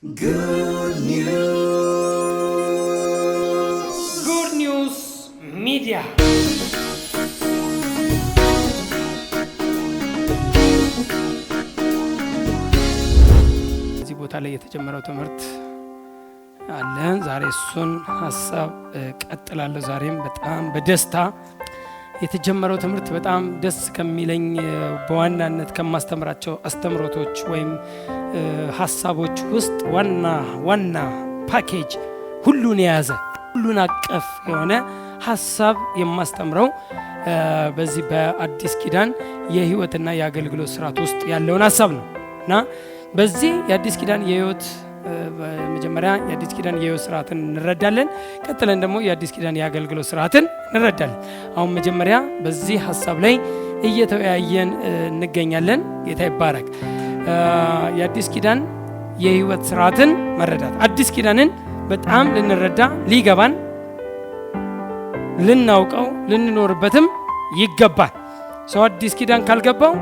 Good News Media. እዚህ ቦታ ላይ የተጀመረው ትምህርት አለ። ዛሬ እሱን ሐሳብ ቀጥላለሁ። ዛሬም በጣም በደስታ የተጀመረው ትምህርት በጣም ደስ ከሚለኝ በዋናነት ከማስተምራቸው አስተምሮቶች ወይም ሐሳቦች ውስጥ ዋና ፓኬጅ ሁሉን የያዘ ሁሉን አቀፍ የሆነ ሐሳብ የማስተምረው በዚህ በአዲስ ኪዳን የህይወትና የአገልግሎት ስርዓት ውስጥ ያለውን ሐሳብ ነው እና በዚህ የአዲስ ኪዳን የህይወት መጀመሪያ የአዲስ ኪዳን የህይወት ስርዓትን እንረዳለን። ቀጥለን ደግሞ የአዲስ ኪዳን የአገልግሎት ስርዓትን እንረዳለን። አሁን መጀመሪያ በዚህ ሐሳብ ላይ እየተወያየን እንገኛለን። ጌታ ይባረክ። የአዲስ ኪዳን የህይወት ስርዓትን መረዳት አዲስ ኪዳንን በጣም ልንረዳ ሊገባን ልናውቀው ልንኖርበትም ይገባል። ሰው አዲስ ኪዳን ካልገባው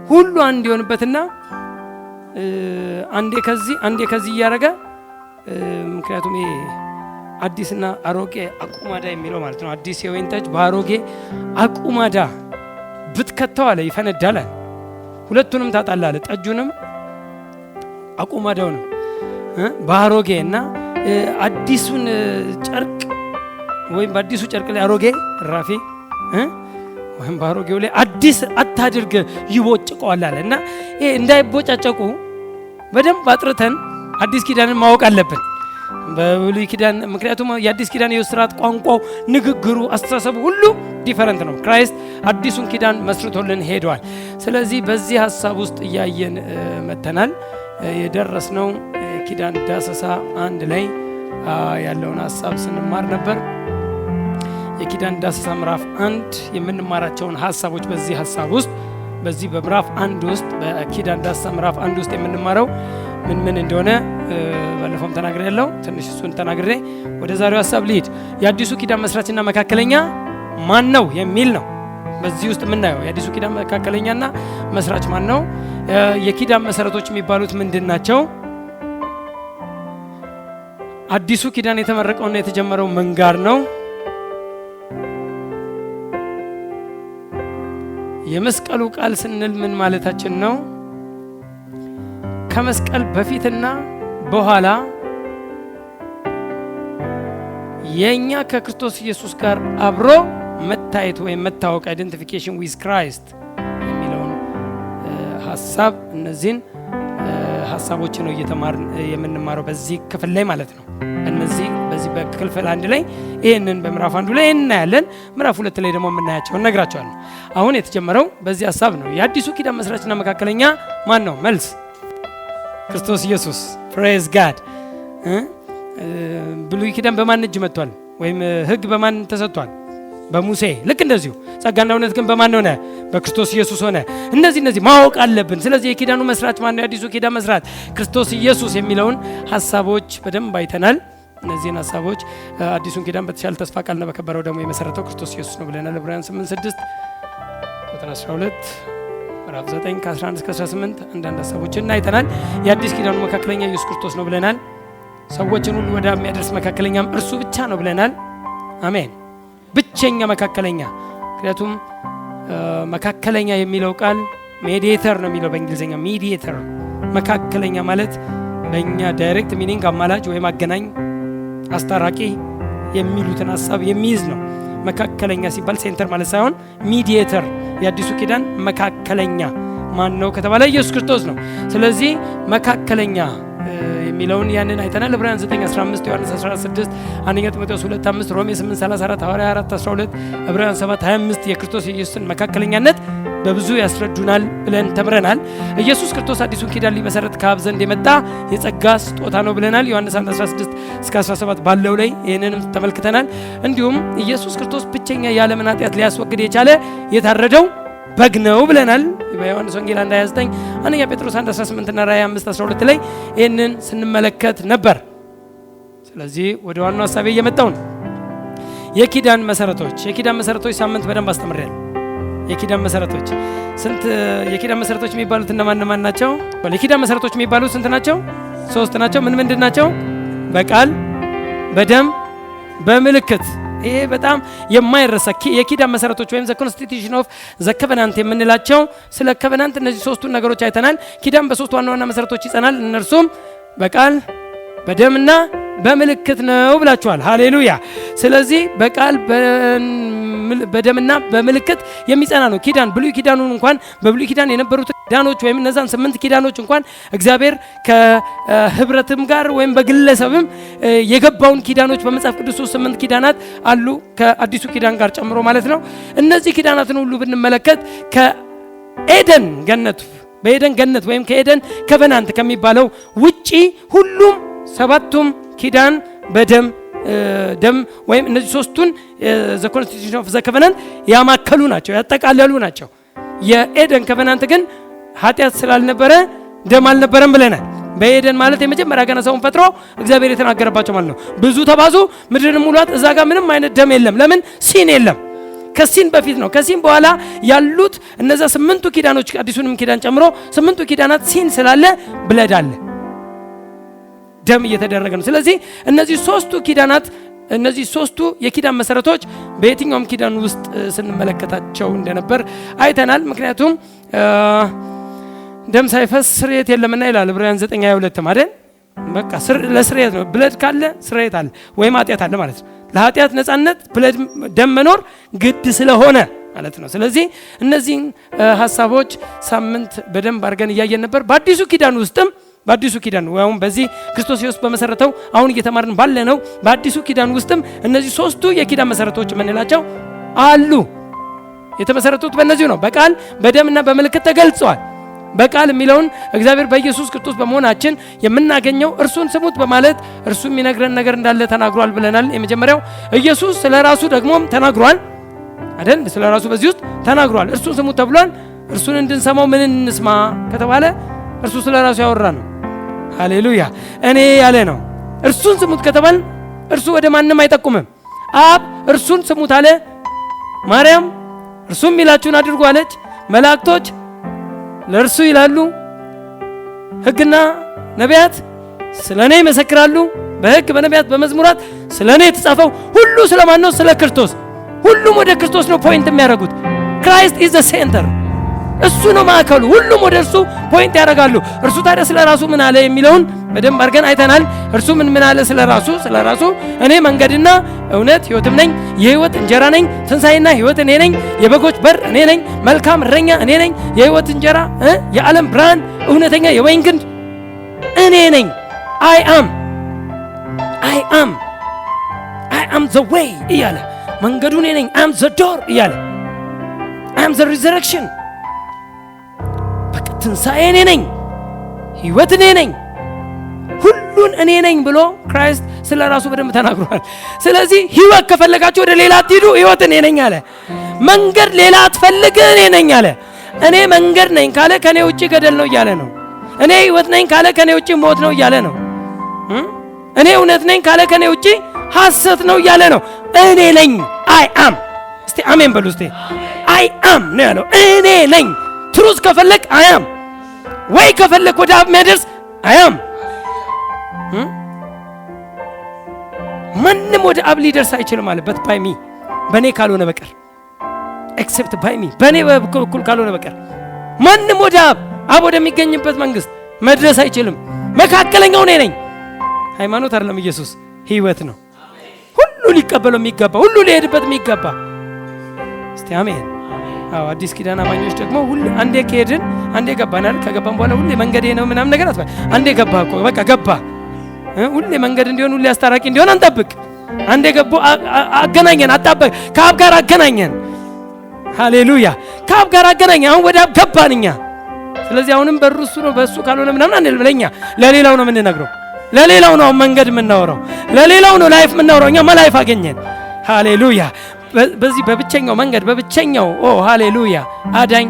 ሁሉ አንድ ይሆንበትና አንዴ ከዚህ እያረገ ምክንያቱም ይሄ አዲስና አሮጌ አቁማዳ የሚለው ማለት ነው። አዲስ የወይን ጠጅ በአሮጌ አቁማዳ ብትከተው አለ ይፈነዳል። ሁለቱንም ታጣላለ፣ ጠጁንም አቁማዳውንም በአሮጌ እና አዲሱን ጨርቅ ወይም በአዲሱ ጨርቅ ላይ አሮጌ ራፊ ወይም በአሮጌው ላይ አዲስ አታድርግ ይቦጭቀዋል አለ እና ይሄ እንዳይቦጫጨቁ በደንብ አጥርተን አዲስ ኪዳንን ማወቅ አለብን። በብሉይ ኪዳን ምክንያቱም የአዲስ ኪዳን የህይወት ስርዓት ቋንቋው፣ ንግግሩ፣ አስተሳሰቡ ሁሉ ዲፈረንት ነው። ክራይስት አዲሱን ኪዳን መስርቶልን ሄዷል። ስለዚህ በዚህ ሐሳብ ውስጥ እያየን መተናል። የደረስነው ኪዳን ዳሰሳ አንድ ላይ ያለውን ሐሳብ ስንማር ነበር። የኪዳን ዳሰሳ ምዕራፍ 1 የምንማራቸውን ሐሳቦች በዚህ ሐሳብ ውስጥ በዚህ በምዕራፍ 1 ውስጥ በኪዳን ዳሰሳ ምዕራፍ 1 ውስጥ የምንማረው ምን እንደሆነ ባለፈውም ተናግሬ ያለው ትንሽ እሱን ተናግሬ ወደ ዛሬው ሐሳብ ልሂድ። የአዲሱ ኪዳን መስራችና መካከለኛ ማን ነው የሚል ነው። በዚህ ውስጥ የምናየው የአዲሱ ኪዳን መካከለኛና መስራች ማን ነው? የኪዳን መሰረቶች የሚባሉት ምንድናቸው? አዲሱ ኪዳን የተመረቀውና የተጀመረው ምን ጋር ነው? የመስቀሉ ቃል ስንል ምን ማለታችን ነው? ከመስቀል በፊትና በኋላ የኛ ከክርስቶስ ኢየሱስ ጋር አብሮ መታየት ወይም መታወቅ አይደንቲፊኬሽን ዊዝ ክራይስት የሚለውን ሐሳብ እነዚህን ሐሳቦች ነው የምንማረው በዚህ ክፍል ላይ ማለት ነው። እነዚህ በዚህ በክፍል 1 ላይ ይሄንን በምዕራፍ 1 ላይ እናያለን። ምዕራፍ 2 ላይ ደግሞ የምናያቸውን ነግራቸዋለሁ። አሁን የተጀመረው በዚህ ሐሳብ ነው። የአዲሱ ኪዳን መስራችና መካከለኛ ማን ነው? መልስ ክርስቶስ ኢየሱስ። ፕሬዝ ጋድ። ብሉይ ኪዳን በማን እጅ መጥቷል? ወይም ሕግ በማን ተሰጥቷል? በሙሴ። ልክ እንደዚሁ ጸጋና እውነት ግን በማን ሆነ? በክርስቶስ ኢየሱስ ሆነ። እነዚህ ማወቅ አለብን። ስለዚህ የኪዳኑ መስራች ማን ነው? የአዲሱ ኪዳን መስራች ክርስቶስ ኢየሱስ የሚለውን ሐሳቦች በደንብ አይተናል። እነዚህን ሐሳቦች አዲሱን ኪዳን በተሻለ ተስፋ ቃልና በከበረው ደግሞ የመሰረተው ክርስቶስ ኢየሱስ ነው ብለናል። ዕብራውያን 8:6 ቁጥር 12 ምዕራፍ 9 ከ11 እስከ 18 አንዳንድ ሐሳቦችን አይተናል። የአዲስ ኪዳኑ መካከለኛ ኢየሱስ ክርስቶስ ነው ብለናል። ሰዎችን ሁሉ ወደ የሚያደርስ መካከለኛም እርሱ ብቻ ነው ብለናል። አሜን። ብቸኛ መካከለኛ። ምክንያቱም መካከለኛ የሚለው ቃል ሜዲኤተር ነው የሚለው በእንግሊዝኛ ሜዲኤተር። መካከለኛ ማለት በእኛ ዳይሬክት ሚኒንግ አማላጅ ወይም አገናኝ፣ አስታራቂ የሚሉትን ሐሳብ የሚይዝ ነው። መካከለኛ ሲባል ሴንተር ማለት ሳይሆን ሚዲኤተር። የአዲሱ ኪዳን መካከለኛ ማን ነው ከተባለ ኢየሱስ ክርስቶስ ነው። ስለዚህ መካከለኛ የሚለውን ያንን አይተናል። ዕብራውያን 9:15 ዮሐንስ 11:6 አንደኛ ጢሞቴዎስ 2:5 ሮሜ 8:34 ሐዋርያ 4:12 ዕብራውያን 7:25 የክርስቶስ ኢየሱስን መካከለኛነት በብዙ ያስረዱናል ብለን ተምረናል። ኢየሱስ ክርስቶስ አዲሱን ኪዳን ሊመሰረት ከአብ ዘንድ የመጣ የጸጋ ስጦታ ነው ብለናል። ዮሐንስ 1:16 እስከ 17 ባለው ላይ ይህንንም ተመልክተናል። እንዲሁም ኢየሱስ ክርስቶስ ብቸኛ የዓለምን ኃጢአት ሊያስወግድ የቻለ የታረደው በግ ነው ብለናል። በዮሐንስ ወንጌል 1:29 አንደኛ ጴጥሮስ 1:18 እና ራዕይ 5:12 ላይ ይህንን ስንመለከት ነበር። ስለዚህ ወደ ዋናው ሐሳቤ እየመጣሁ ነው። የኪዳን መሰረቶች ሳምንት በደንብ አስተምሬያለሁ። የኪዳን መሰረቶች ስንት የኪዳን መሰረቶች የሚባሉት እነማን ናቸው? የኪዳን መሰረቶች የሚባሉት ስንት ናቸው? ሶስት ናቸው። ምንድን ናቸው? በቃል በደም በምልክት። ይሄ በጣም የማይረሳ የኪዳን መሰረቶች ወይም the constitution of the covenant የምንላቸው ስለ covenant እነዚህ ሶስቱን ነገሮች አይተናል። ኪዳን በሶስት ዋና ዋና መሰረቶች ይጸናል። እነርሱም በቃል በደምና በምልክት ነው ብላችኋል። ሃሌሉያ። ስለዚህ በቃል በደምና በምልክት የሚጸና ነው ኪዳን። ብሉይ ኪዳኑን እንኳን በብሉይ ኪዳን የነበሩት ኪዳኖች ወይም እነዛን 8 ኪዳኖች እንኳን እግዚአብሔር ከህብረትም ጋር ወይም በግለሰብም የገባውን ኪዳኖች በመጽሐፍ ቅዱስ 8 ኪዳናት አሉ ከአዲሱ ኪዳን ጋር ጨምሮ ማለት ነው። እነዚህ ኪዳናትን ሁሉ ብንመለከት ከኤደን ገነት በኤደን ገነት ወይም ከኤደን ኮቨናንት ከሚባለው ውጪ ሁሉም ሰባቱም ኪዳን በደም ወይም እነዚህ ሶስቱን the constitution of the covenant ያማከሉ ናቸው፣ ያጠቃለሉ ናቸው። የኤደን ኮቨናንት ግን ኃጢአት ስላልነበረ ደም አልነበረም ብለናል። በኤደን ማለት የመጀመሪያ ገና ሰውን ፈጥሮ እግዚአብሔር የተናገረባቸው ማለት ነው። ብዙ ተባዙ ምድርን ሙሏት። እዛ ጋር ምንም አይነት ደም የለም። ለምን? ሲን የለም። ከሲን በፊት ነው። ከሲን በኋላ ያሉት እነዛ 8ቱ ኪዳኖች አዲሱንም ኪዳን ጨምሮ 8ቱ ኪዳናት ሲን ስላለ ብለድ አለ፣ ደም እየተደረገ ነው። ስለዚህ እነዚህ ሶስቱ ኪዳናት እነዚህ ሶስቱ የኪዳን መሰረቶች በየትኛውም ኪዳን ውስጥ ስንመለከታቸው እንደነበር አይተናል። ምክንያቱም ደም ሳይፈስ ስርየት የለምና ይላል ዕብራውያን 9:22 ማለት በቃ ለስርየት ነው። ብለድ ካለ ስርየት አለ ወይም ኃጢአት አለ ማለት ነው። ለኃጢአት ነፃነት ብለድ ደም መኖር ግድ ስለሆነ ማለት ነው። ስለዚህ እነዚህን ሐሳቦች ሳምንት በደንብ አድርገን እያየን ነበር። በአዲሱ ኪዳን ውስጥም በአዲሱ ኪዳን ወይም በዚህ ክርስቶስ ኢየሱስ በመሰረተው አሁን እየተማርን ባለነው በአዲሱ ኪዳን ውስጥም እነዚህ ሶስቱ የኪዳን መሰረቶች የምንላቸው አሉ። የተመሰረቱት በእነዚህ ነው። በቃል በደምና በምልክት ተገልጸዋል። በቃል የሚለውን እግዚአብሔር በኢየሱስ ክርስቶስ በመሆናችን የምናገኘው እርሱን ስሙት በማለት እርሱ የሚነግረን ነገር እንዳለ ተናግሯል ብለናል። የመጀመሪያው ኢየሱስ ስለራሱ ደግሞ ተናግሯል አይደል? ስለራሱ በዚህ ውስጥ ተናግሯል። እርሱን ስሙት ተብሏል። እርሱን እንድንሰማው ምን እንስማ ከተባለ እርሱ ስለራሱ ያወራ ነው። ሃሌሉያ። እኔ ያለ ነው። እርሱን ስሙት ከተባል እርሱ ወደ ማንም አይጠቁምም። አብ እርሱን ስሙት አለ። ማርያም እርሱም የሚላችሁን አድርጉ አለች። መላእክቶች ለእርሱ ይላሉ። ሕግና ነቢያት ስለኔ ይመሰክራሉ። በሕግ በነቢያት በመዝሙራት ስለኔ የተጻፈው ሁሉ ስለማን ነው? ስለ ክርስቶስ። ሁሉም ወደ ክርስቶስ ነው ፖይንት የሚያደርጉት። ክራይስት ኢዝ ዘ ሴንተር። እሱ ነው ማዕከሉ። ሁሉም ወደ እርሱ ፖይንት ያደርጋሉ። እርሱ ታዲያ ስለራሱ ምን አለ የሚለውን በደንብ አድርገን አይተናል። እርሱ ምን አለ ስለራሱ እኔ መንገድና እውነት ሕይወትም ነኝ፣ የሕይወት እንጀራ ነኝ፣ ትንሣኤና ሕይወት እኔ ነኝ፣ የበጎች በር እኔ ነኝ፣ መልካም እረኛ እኔ ነኝ፣ የሕይወት እንጀራ፣ የዓለም ብርሃን፣ እውነተኛ የወይን ግንድ እኔ ነኝ። አይ አም ዘ ዌይ እያለ መንገዱ እኔ ነኝ። አም ዘ ዶር እያለ አም ዘ ሪዘረክሽን፣ ትንሣኤ እኔ ነኝ፣ ሕይወት እኔ ነኝ፣ ሁሉን እኔ ነኝ ብሎ ክራይስት ስለ ራሱ በደንብ ተናግሯል። ስለዚህ ሕይወት ከፈለጋችሁ ወደ ሌላ አትሂዱ፣ ሕይወት እኔ ነኝ አለ። መንገድ ሌላ አትፈልግ፣ እኔ ነኝ አለ። እኔ መንገድ ነኝ ካለ ከኔ ውጪ ገደል ነው እያለ ነው። እኔ ሕይወት ነኝ ካለ ከኔ ውጪ ሞት ነው እያለ ነው። እኔ እውነት ነኝ ካለ ከኔ ውጪ ሐሰት ነው እያለ ነው። እኔ ነኝ። አይ አም። እስቲ አሜን በሉ። እስቲ አይ አም ነው ያለው። እኔ ነኝ። ትሩዝ ከፈለክ አያም፣ ወይ ከፈለክ ወደ አብ የሚያደርስ አያም። ማንም ወደ አብ ሊደርስ አይችልም አለበት። ባይ ሚ፣ በእኔ ካልሆነ በቀር ኤክሴፕት ባይ ሚ፣ በእኔ በኩል ካልሆነ በቀር ማንም ወደ አብ ወደሚገኝበት መንግስት መድረስ አይችልም። መካከለኛው እኔ ነኝ። ሃይማኖት አይደለም ኢየሱስ፣ ህይወት ነው። ሁሉ ሊቀበለው የሚገባ ሁሉ ሊሄድበት የሚገባ። እስቲ አሜን። አዎ አዲስ ኪዳን አማኞች ደግሞ ሁሉ አንዴ ከሄድን አንዴ ገባናል። ከገባን በኋላ ሁሌ መንገዴ ነው ምናምን ነገር አትበል። አንዴ ገባ እኮ በቃ ገባ። ሁሌ መንገድ እንዲሆን ሁሌ አስታራቂ እንዲሆን አንጠብቅ። አንዴ ገቦ አገናኘን፣ አጣበቅ፣ ከአብ ጋር አገናኘን። ሃሌሉያ። ከአብ ጋር አገናኘን። አሁን ወደ አብ ገባን እኛ። ስለዚህ አሁንም በሩ እሱ ነው። በእሱ ካልሆነ ምናምን አንልም። ለኛ ለሌላው ነው የምንነግረው፣ ለሌላው ነው መንገድ የምናወራው፣ ለሌላው ነው ላይፍ የምናወራው። እኛማ ላይፍ አገኘን። ሃሌሉያ። በዚህ በብቸኛው መንገድ በብቸኛው ሃሌሉያ አዳኝ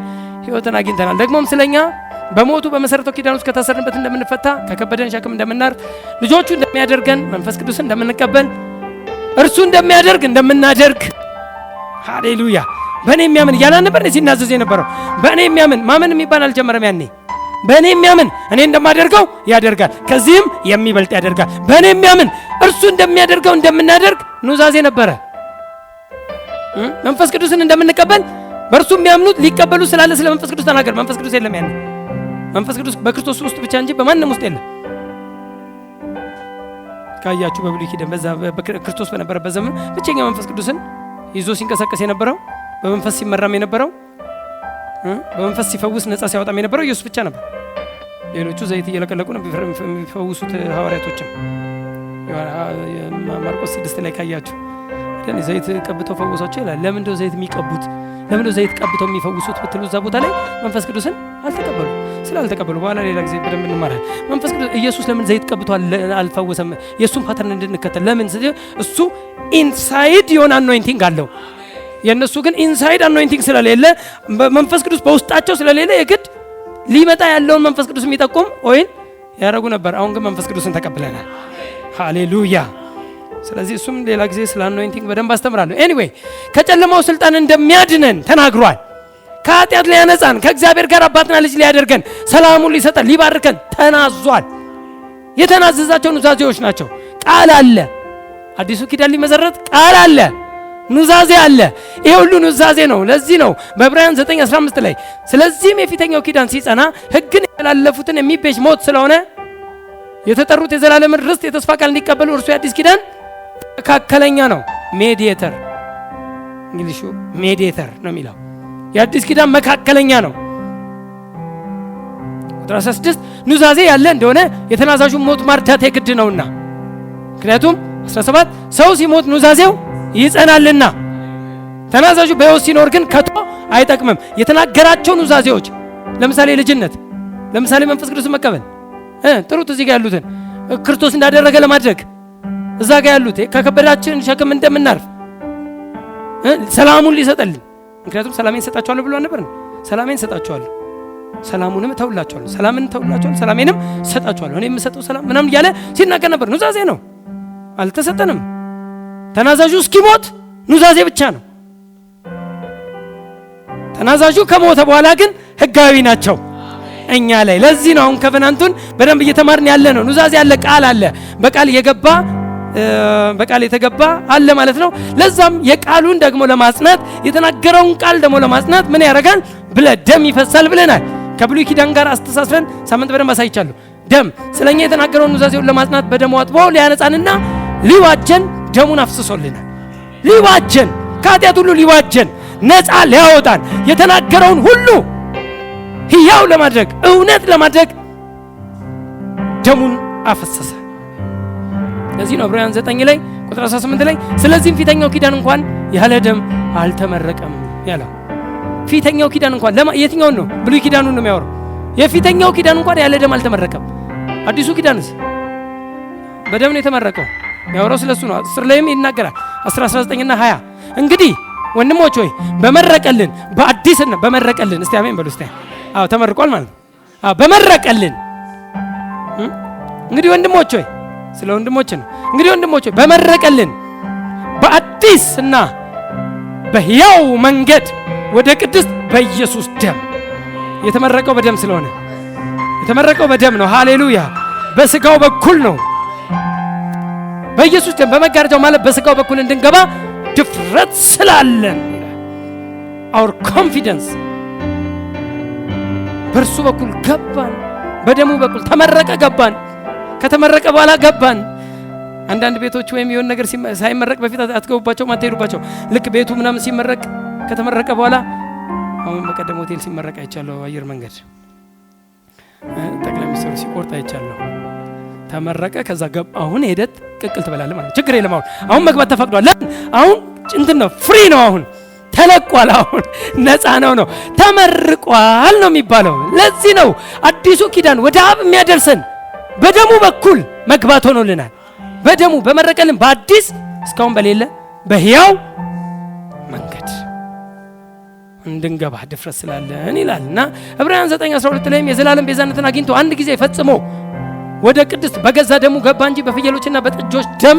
ህይወትን አግኝተናል። ደግሞም ስለኛ በሞቱ በመሰረተው ኪዳን ውስጥ ከታሰርንበት እንደምንፈታ፣ ከከበደን ሸክም እንደምናርፍ፣ ልጆቹ እንደሚያደርገን መንፈስ ቅዱስን እንደምንቀበል፣ እርሱ እንደሚያደርግ እንደምናደርግ ሃሌሉያ። በእኔ የሚያምን እያለ ነበር ሲናዘዝ የነበረው። በእኔ የሚያምን ማመን የሚባል አልጀመረም ያኔ። በእኔ የሚያምን እኔ እንደማደርገው ያደርጋል፣ ከዚህም የሚበልጥ ያደርጋል። በእኔ የሚያምን እርሱ እንደሚያደርገው እንደምናደርግ ኑዛዜ ነበረ። መንፈስ ቅዱስን እንደምንቀበል በእርሱ የሚያምኑት ሊቀበሉ ስላለ ስለ መንፈስ ቅዱስ ተናገር። መንፈስ ቅዱስ የለም። ያን መንፈስ ቅዱስ በክርስቶስ ውስጥ ብቻ እንጂ በማንም ውስጥ የለም። ካያችሁ በብሉይ ኪዳን በዛ ክርስቶስ በነበረበት ዘመን ብቸኛ መንፈስ ቅዱስን ይዞ ሲንቀሳቀስ የነበረው በመንፈስ ሲመራም የነበረው በመንፈስ ሲፈውስ ነፃ ሲያወጣም የነበረው ኢየሱስ ብቻ ነበር። ሌሎቹ ዘይት እየለቀለቁ ነው የሚፈውሱት ሐዋርያቶችም። ማርቆስ 6 ላይ ካያችሁ ዘይት ቀብተው ፈውሷቸው ይላል። ለምንድነው ዘይት የሚቀቡት? ለምንድነው ዘይት ቀብተው የሚፈውሱት ብትሉ እዛ ቦታ ላይ መንፈስ ቅዱስን አልተቀበሉ። ስላልተቀበሉ በኋላ ሌላ ጊዜ በደንብ እንማራለን። መንፈስ ቅዱስ ኢየሱስ ለምን ዘይት ቀብቶ አልፈወሰም? የእሱን ፓተርን እንድንከተል ለምን? እሱ ኢንሳይድ የሆነ አኖይንቲንግ አለው። የእነሱ ግን ኢንሳይድ አኖይንቲንግ ስለሌለ መንፈስ ቅዱስ በውስጣቸው ስለሌለ የግድ ሊመጣ ያለውን መንፈስ ቅዱስ የሚጠቁም ኦይል ያደረጉ ነበር። አሁን ግን መንፈስ ቅዱስን ተቀብለናል። ሃሌሉያ። ስለዚህ እሱም ሌላ ጊዜ ስለ አኖይንቲንግ በደንብ አስተምራለሁ። ኤኒዌይ ከጨለማው ስልጣን እንደሚያድነን ተናግሯል። ከኃጢአት ሊያነጻን፣ ከእግዚአብሔር ጋር አባትና ልጅ ሊያደርገን፣ ሰላሙን ሊሰጠን፣ ሊባርከን ተናዟል። የተናዘዛቸው ኑዛዜዎች ናቸው። ቃል አለ። አዲሱ ኪዳን ሊመሰረት ቃል አለ፣ ኑዛዜ አለ። ይሄ ሁሉ ኑዛዜ ነው። ለዚህ ነው በዕብራውያን 9:15 ላይ ስለዚህም የፊተኛው ኪዳን ሲጸና ሕግን ያላለፉትን የሚቤዥ ሞት ስለሆነ የተጠሩት የዘላለምን ርስት የተስፋ ቃል እንዲቀበሉ እርሱ የአዲስ ኪዳን መካከለኛ ነው። ሜዲየተር እንግሊሹ ሜዲየተር ነው የሚለው። የአዲስ ኪዳን መካከለኛ ነው። ቁጥር 16 ኑዛዜ ያለ እንደሆነ የተናዛዡ ሞት ማርዳት የግድ ነውና፣ ምክንያቱም 17 ሰው ሲሞት ኑዛዜው ይጸናልና፣ ተናዛዡ በሕይወት ሲኖር ግን ከቶ አይጠቅምም። የተናገራቸው ኑዛዜዎች ለምሳሌ ልጅነት፣ ለምሳሌ መንፈስ ቅዱስ መቀበል፣ ጥሩት እዚህ ጋር ያሉትን ክርስቶስ እንዳደረገ ለማድረግ እዛ ጋር ያሉት ከከበዳችን ሸክም እንደምናርፍ ሰላሙን ሊሰጠልን፣ ምክንያቱም ሰላሜን ሰጣቸዋለሁ ብሎ ነበር። ሰላሜን ሰጣቸዋለሁ፣ ሰላሙንም ተውላቸዋለሁ፣ ሰላምን ተውላቸዋለሁ፣ ሰላሜንም ሰጣቸዋለሁ፣ እኔ የምሰጠው ሰላም ምናምን እያለ ሲናገር ነበር። ኑዛዜ ነው፣ አልተሰጠንም። ተናዛዡ እስኪሞት ኑዛዜ ብቻ ነው። ተናዛዡ ከሞተ በኋላ ግን ህጋዊ ናቸው እኛ ላይ። ለዚህ ነው አሁን ኮቨናንቱን በደንብ እየተማርን ያለ ነው። ኑዛዜ አለ፣ ቃል አለ፣ በቃል የገባ በቃል የተገባ አለ ማለት ነው። ለዛም የቃሉን ደግሞ ለማጽናት የተናገረውን ቃል ደግሞ ለማጽናት ምን ያደርጋል? ደም ይፈሳል ብለናል። ከብሉይ ኪዳን ጋር አስተሳስረን ሳምንት በደንብ አሳይቻለሁ። ደም ስለኛ የተናገረውን ኑዛዜውን ለማጽናት በደሙ አጥቦ ሊያነጻንና ሊዋጀን ደሙን አፍስሶልናል። ሊዋጀን፣ ከኃጢአት ሁሉ ሊዋጀን፣ ነፃ ሊያወጣን፣ የተናገረውን ሁሉ ሕያው ለማድረግ፣ እውነት ለማድረግ ደሙን አፈሰሰ። ለዚህ ነው ዕብራውያን 9 ላይ ቁጥር 18 ላይ ስለዚህም ፊተኛው ኪዳን እንኳን ያለ ደም አልተመረቀም ያለው። ፊተኛው ኪዳን እንኳን የትኛውን ነው? ብሉይ ኪዳኑን ነው የሚያወራው። የፊተኛው ኪዳን እንኳን ያለ ደም አልተመረቀም። አዲሱ ኪዳንስ በደም ነው የተመረቀው። የሚያወራው ስለሱ ነው። 10 ላይም ይናገራል። 19 እና 20 እንግዲህ ወንድሞች ሆይ በመረቀልን በአዲስና በመረቀልን እስቲ አሜን በሉ እስቲ። አዎ ተመርቋል ማለት ነው። አዎ በመረቀልን እንግዲህ ወንድሞች ሆይ ስለ ወንድሞች ነው። እንግዲህ ወንድሞች ሆይ በመረቀልን በአዲስና በሕያው መንገድ ወደ ቅድስት በኢየሱስ ደም የተመረቀው በደም ስለሆነ የተመረቀው በደም ነው። ሃሌሉያ። በስጋው በኩል ነው። በኢየሱስ ደም በመጋረጃው ማለት በስጋው በኩል እንድንገባ ድፍረት ስላለን our confidence በእርሱ በኩል ገባን። በደሙ በኩል ተመረቀ፣ ገባን። ከተመረቀ በኋላ ገባን። አንዳንድ ቤቶች ወይም የሆነ ነገር ሳይመረቅ በፊት አትገቡባቸውም፣ አትሄዱባቸው። ልክ ቤቱ ምናምን ሲመረቅ ከተመረቀ በኋላ አሁን በቀደም ሆቴል ሲመረቅ አይቻለሁ። አየር መንገድ ጠቅላይ ሚኒስትሩ ሲቆርጥ አይቻለሁ። ተመረቀ፣ ከዛ ገባ። አሁን ሄደት ቅቅል ትበላለህ ማለት ችግር የለም። አሁን መግባት ተፈቅዷል። ለምን? አሁን እንትን ነው፣ ፍሪ ነው። አሁን ተለቋል። አሁን ነፃ ነው። ተመርቋል ነው የሚባለው። ለዚህ ነው አዲሱ ኪዳን ወደ አብ የሚያደርሰን በደሙ በኩል መግባት ሆኖልናል። በደሙ በመረቀልን በአዲስ እስካሁን በሌለ በሕያው መንገድ እንድንገባ ድፍረት ስላለን ይላል እና ዕብራውያን 9:12 ላይም የዘላለም ቤዛነትን አግኝቶ አንድ ጊዜ ፈጽሞ ወደ ቅድስት በገዛ ደሙ ገባ እንጂ በፍየሎችና በጥጆች ደም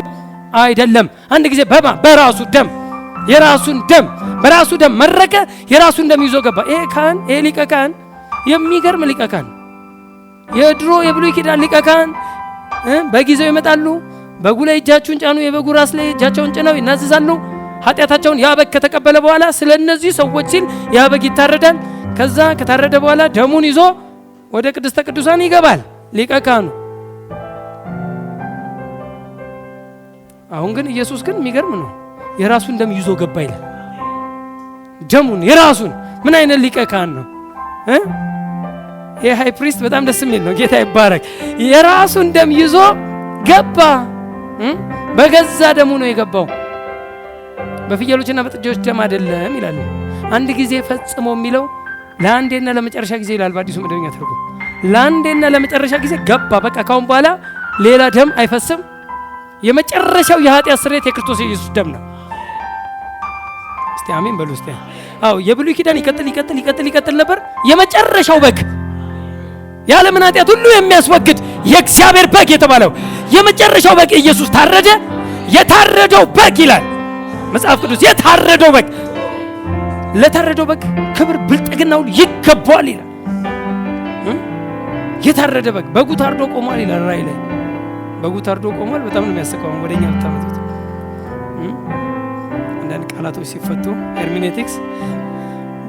አይደለም። አንድ ጊዜ በራሱ ደም የራሱን ደም በራሱ ደም መረቀ፣ የራሱን ደም ይዞ ገባ። ይሄ ካህን፣ ይሄ ሊቀ ካህን የሚገርም ሊቀ ካህን የድሮ የብሉይ ኪዳን ሊቀ ካህን በጊዜው ይመጣሉ። በጉ ላይ እጃቸውን ጫኑ፣ የበጉ ራስ ላይ እጃቸውን ጭነው ይናዘዛሉ። ኃጢአታቸውን ያ በግ ከተቀበለ በኋላ ስለ እነዚህ ሰዎች ሲል ያ በግ ይታረዳል። ከዛ ከታረደ በኋላ ደሙን ይዞ ወደ ቅድስተ ቅዱሳን ይገባል ሊቀ ካህኑ። አሁን ግን ኢየሱስ ግን የሚገርም ነው፣ የራሱን ደም ይዞ ገባ ይላል። ደሙን የራሱን። ምን አይነት ሊቀ ካህን ነው! ይሄ ሃይ ፕሪስት በጣም ደስ የሚል ነው። ጌታ ይባረክ። የራሱን ደም ይዞ ገባ። በገዛ ደሙ ነው የገባው። በፍየሎችና በጥጆች ደም አይደለም ይላል። አንድ ጊዜ ፈጽሞ የሚለው ለአንዴና ለመጨረሻ ጊዜ ይላል በአዲሱ መደበኛ ትርጉም። ለአንዴና ለመጨረሻ ጊዜ ገባ። በቃ ካሁን በኋላ ሌላ ደም አይፈስም። የመጨረሻው የኃጢአት ስርየት የክርስቶስ ኢየሱስ ደም ነው። እስቲ አሜን በሉ እስቲ። አዎ የብሉይ ኪዳን ይቀጥል ነበር። የመጨረሻው በግ የዓለምን ኃጢአት ሁሉ የሚያስወግድ የእግዚአብሔር በግ የተባለው የመጨረሻው በግ ኢየሱስ ታረደ። የታረደው በግ ይላል መጽሐፍ ቅዱስ፣ የታረደው በግ። ለታረደው በግ ክብር ብልጥግናው ይገባዋል ይላል። የታረደ በግ በጉ ታርዶ ቆሟል ይላል ራእይ ላይ። በጉ ታርዶ ቆሟል። በጣም ነው የሚያስቀው። ወደኛ ተመጣጣ አንዳንድ ቃላቶች ሲፈቱ ሄርሜኔቲክስ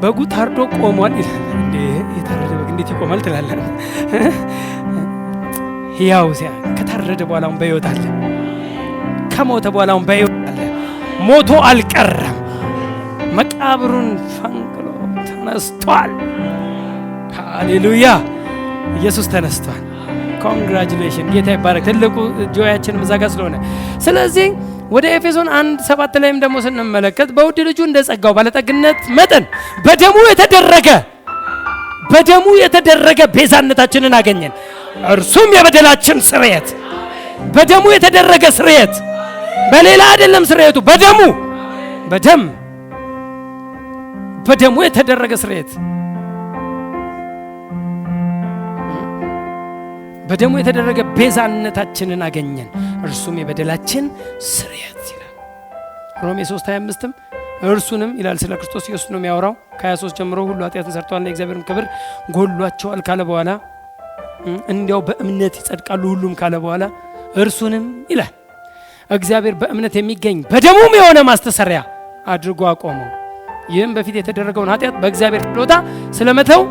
በጉ ታርዶ ቆሟል ይላል። እንዴ የታረደ በግ እንዴት ይቆማል ትላለህ? ሕያው ሲያ ከታረደ በኋላ አሁን በሕይወት አለ። ከሞተ በኋላ አሁን በሕይወት አለ። ሞቶ አልቀረም። መቃብሩን ፈንቅሎ ተነስቷል። ሃሌሉያ! ኢየሱስ ተነስቷል። ኮንግራጁሌሽን! ጌታ ይባረክ። ትልቁ ጆያችን መዛጋ ስለሆነ ስለዚህ ወደ ኤፌሶን 1:7 ላይም ደግሞ ስንመለከት በውድ ልጁ እንደ ጸጋው ባለጠግነት መጠን በደሙ የተደረገ ቤዛነታችንን አገኘን፣ እርሱም የበደላችን ስርየት። በደሙ የተደረገ ስርየት፣ በሌላ አይደለም ስርየቱ፣ በደሙ የተደረገ ስርየት፣ በደሙ የተደረገ ቤዛነታችንን አገኘን፣ እርሱም የበደላችን ስርየት ይላል። ሮሜ 3:25ም እርሱንም ይላል ስለ ክርስቶስ ኢየሱስ ነው የሚያወራው። ከ23 ጀምሮ ሁሉ ኃጢአትን ሰርተዋልና የእግዚአብሔርን ክብር ጎሏቸዋል ካለ በኋላ እንዲያው በእምነት ይጸድቃሉ ሁሉም ካለ በኋላ እርሱንም ይላል እግዚአብሔር በእምነት የሚገኝ በደሙም የሆነ ማስተሰሪያ አድርጎ አቆመው። ይህም በፊት የተደረገውን ኃጢአት በእግዚአብሔር ችሎታ ስለመተው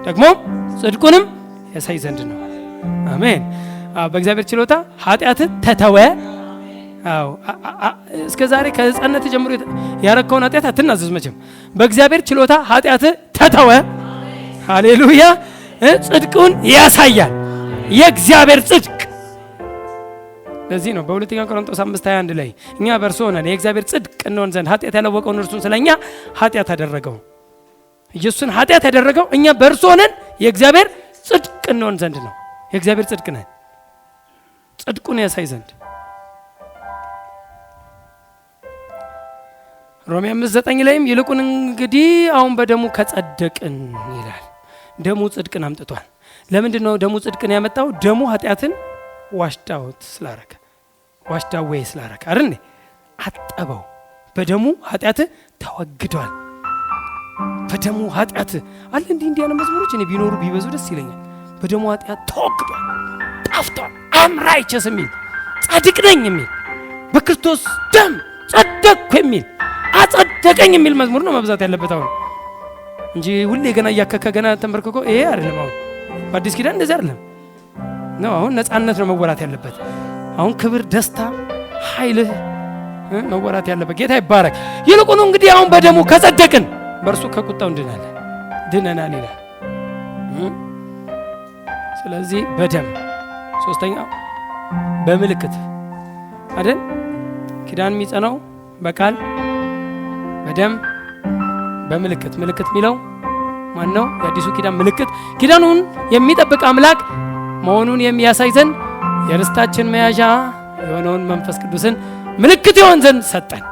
ደግሞ ጽድቁንም ያሳይ ዘንድ ነው። አሜን። በእግዚአብሔር ችሎታ ኃጢአት ተተወ። እስከ ዛሬ ከሕፃንነት ጀምሮ ያረከውን ኃጢአት አትናዘዝ መቼም። በእግዚአብሔር ችሎታ ኃጢአት ተተወ። ሃሌሉያ! ጽድቁን ያሳያል፣ የእግዚአብሔር ጽድቅ። ለዚህ ነው በሁለተኛ ቆሮንቶስ 5:21 ላይ እኛ በእርሱ ሆነን የእግዚአብሔር ጽድቅ እንሆን ዘንድ ኃጢአት ያላወቀውን እርሱን ስለኛ ኃጢአት አደረገው። ኢየሱስን ኃጢአት ያደረገው እኛ በእርሱ ሆነን የእግዚአብሔር ጽድቅ እንሆን ዘንድ ነው። የእግዚአብሔር ጽድቅ ነን፣ ጽድቁን ያሳይ ዘንድ። ሮሜ 5:9 ላይም ይልቁን እንግዲህ አሁን በደሙ ከጸደቅን ይላል። ደሙ ጽድቅን አምጥቷል። ለምንድን ነው ደሙ ጽድቅን ያመጣው? ደሙ ኃጢአትን ዋሽዳውት ስላረከ አይደል? አጠበው። በደሙ ኃጢአት ተወግዷል። በደሙ ኃጢአት አለ። እንዲህ ያለ መዝሙሮች እኔ ቢኖሩ ቢበዙ ደስ ይለኛል። በደሙ ኃጢአት ተወግዷል፣ ጠፍቷል። አም ራይቸስ የሚል ጻድቅ ነኝ የሚል በክርስቶስ ደም ጸደቅኩ የሚል አጸደቀኝ የሚል መዝሙር ነው መብዛት ያለበት አሁን እንጂ ሁሌ ገና እያከከ ገና ተንበርክኮ ይሄ አይደለም። አሁን በአዲስ ኪዳን እንደዚህ አይደለም ነው። አሁን ነፃነት ነው መወራት ያለበት። አሁን ክብር፣ ደስታ፣ ኃይልህ መወራት ያለበት። ጌታ ይባረክ። ይልቁኑ እንግዲህ አሁን በደሙ ከጸደቅን በእርሱ ከቁጣው ድነናል ይላል። ስለዚህ በደም ሶስተኛው በምልክት አይደል? ኪዳን የሚጸናው በቃል በደም በምልክት። ምልክት የሚለው ማን ነው? የአዲሱ ኪዳን ምልክት ኪዳኑን የሚጠብቅ አምላክ መሆኑን የሚያሳይ ዘንድ የርስታችን መያዣ የሆነውን መንፈስ ቅዱስን ምልክት ይሆን ዘንድ ሰጠን።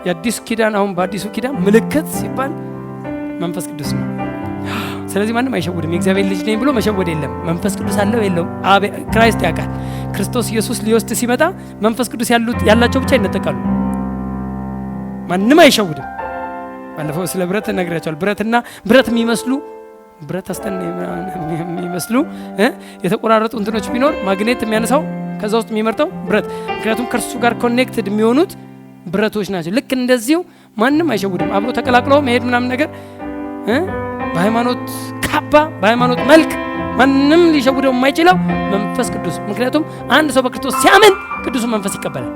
የአዲሱ ኪዳን አሁን በአዲሱ ኪዳን ምልክት ሲባል መንፈስ ቅዱስ ነው። ስለዚህ ማንም አይሸውድም። የእግዚአብሔር ልጅ ነኝ ብሎ መሸወድ የለም። መንፈስ ቅዱስ አለው የለውም ክራይስት ያውቃል። ክርስቶስ ኢየሱስ ሊወስድ ሲመጣ መንፈስ ቅዱስ ያላቸው ብቻ ይነጠቃሉ። ማንም አይሸውድም። ባለፈው ስለ ብረት ነግሬያቸዋል። ብረትና ብረት የሚመስሉ ብረት አስተን የሚመስሉ የተቆራረጡ እንትኖች ቢኖር ማግኔት የሚያነሳው ከዛ ውስጥ የሚመርጠው ብረት፣ ምክንያቱም ከእርሱ ጋር ኮኔክትድ የሚሆኑት ብረቶች ናቸው። ልክ እንደዚሁ ማንም አይሸውድም። አብሮ ተቀላቅለው መሄድ ምናምን ነገር በሃይማኖት ካባ በሃይማኖት መልክ ማንም ሊሸውደው የማይችለው መንፈስ ቅዱስ። ምክንያቱም አንድ ሰው በክርስቶስ ሲያምን ቅዱሱ መንፈስ ይቀበላል።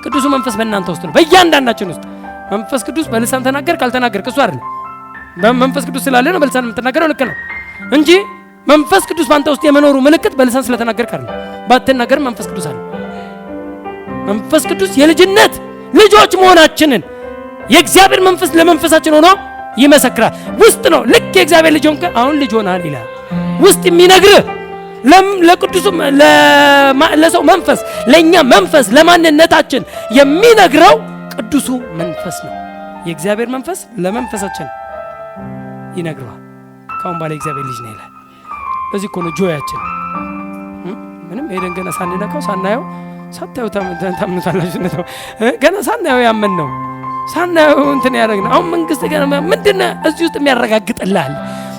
ቅዱሱ መንፈስ በእናንተ ውስጥ ነው፣ በእያንዳንዳችን ውስጥ። መንፈስ ቅዱስ በልሳን ተናገር ካልተናገር እሱ አይደለም። በመንፈስ ቅዱስ ስላለ ነው በልሳን የምትናገረው፣ ልክ ነው እንጂ መንፈስ ቅዱስ በአንተ ውስጥ የመኖሩ ምልክት በልሳን ስለተናገርክ አይደለም። ባትናገር መንፈስ ቅዱስ አለ። መንፈስ ቅዱስ የልጅነት ልጆች መሆናችንን የእግዚአብሔር መንፈስ ለመንፈሳችን ሆኖ ይመሰክራል። ውስጥ ነው። ልክ የእግዚአብሔር ልጅ ሆንክ አሁን ልጅ ሆናል ይላል። ውስጥ የሚነግርህ ለቅዱሱ ለሰው መንፈስ፣ ለእኛ መንፈስ፣ ለማንነታችን የሚነግረው ቅዱሱ መንፈስ ነው። የእግዚአብሔር መንፈስ ለመንፈሳችን ይነግረዋል። ካሁን ባለ እግዚአብሔር ልጅ ነው ይላል። በዚህ እኮ ነው ጆያችን። ምንም ሄደን ገና ሳንነካው ሳናየው ሳታየው ታምኑታላችሁ ነው። ገና ሳናየው ያመን ነው ሳናየው እንትን ያደረግነው። አሁን መንግስት ገና ምንድነው እዚህ ውስጥ የሚያረጋግጥልሃል?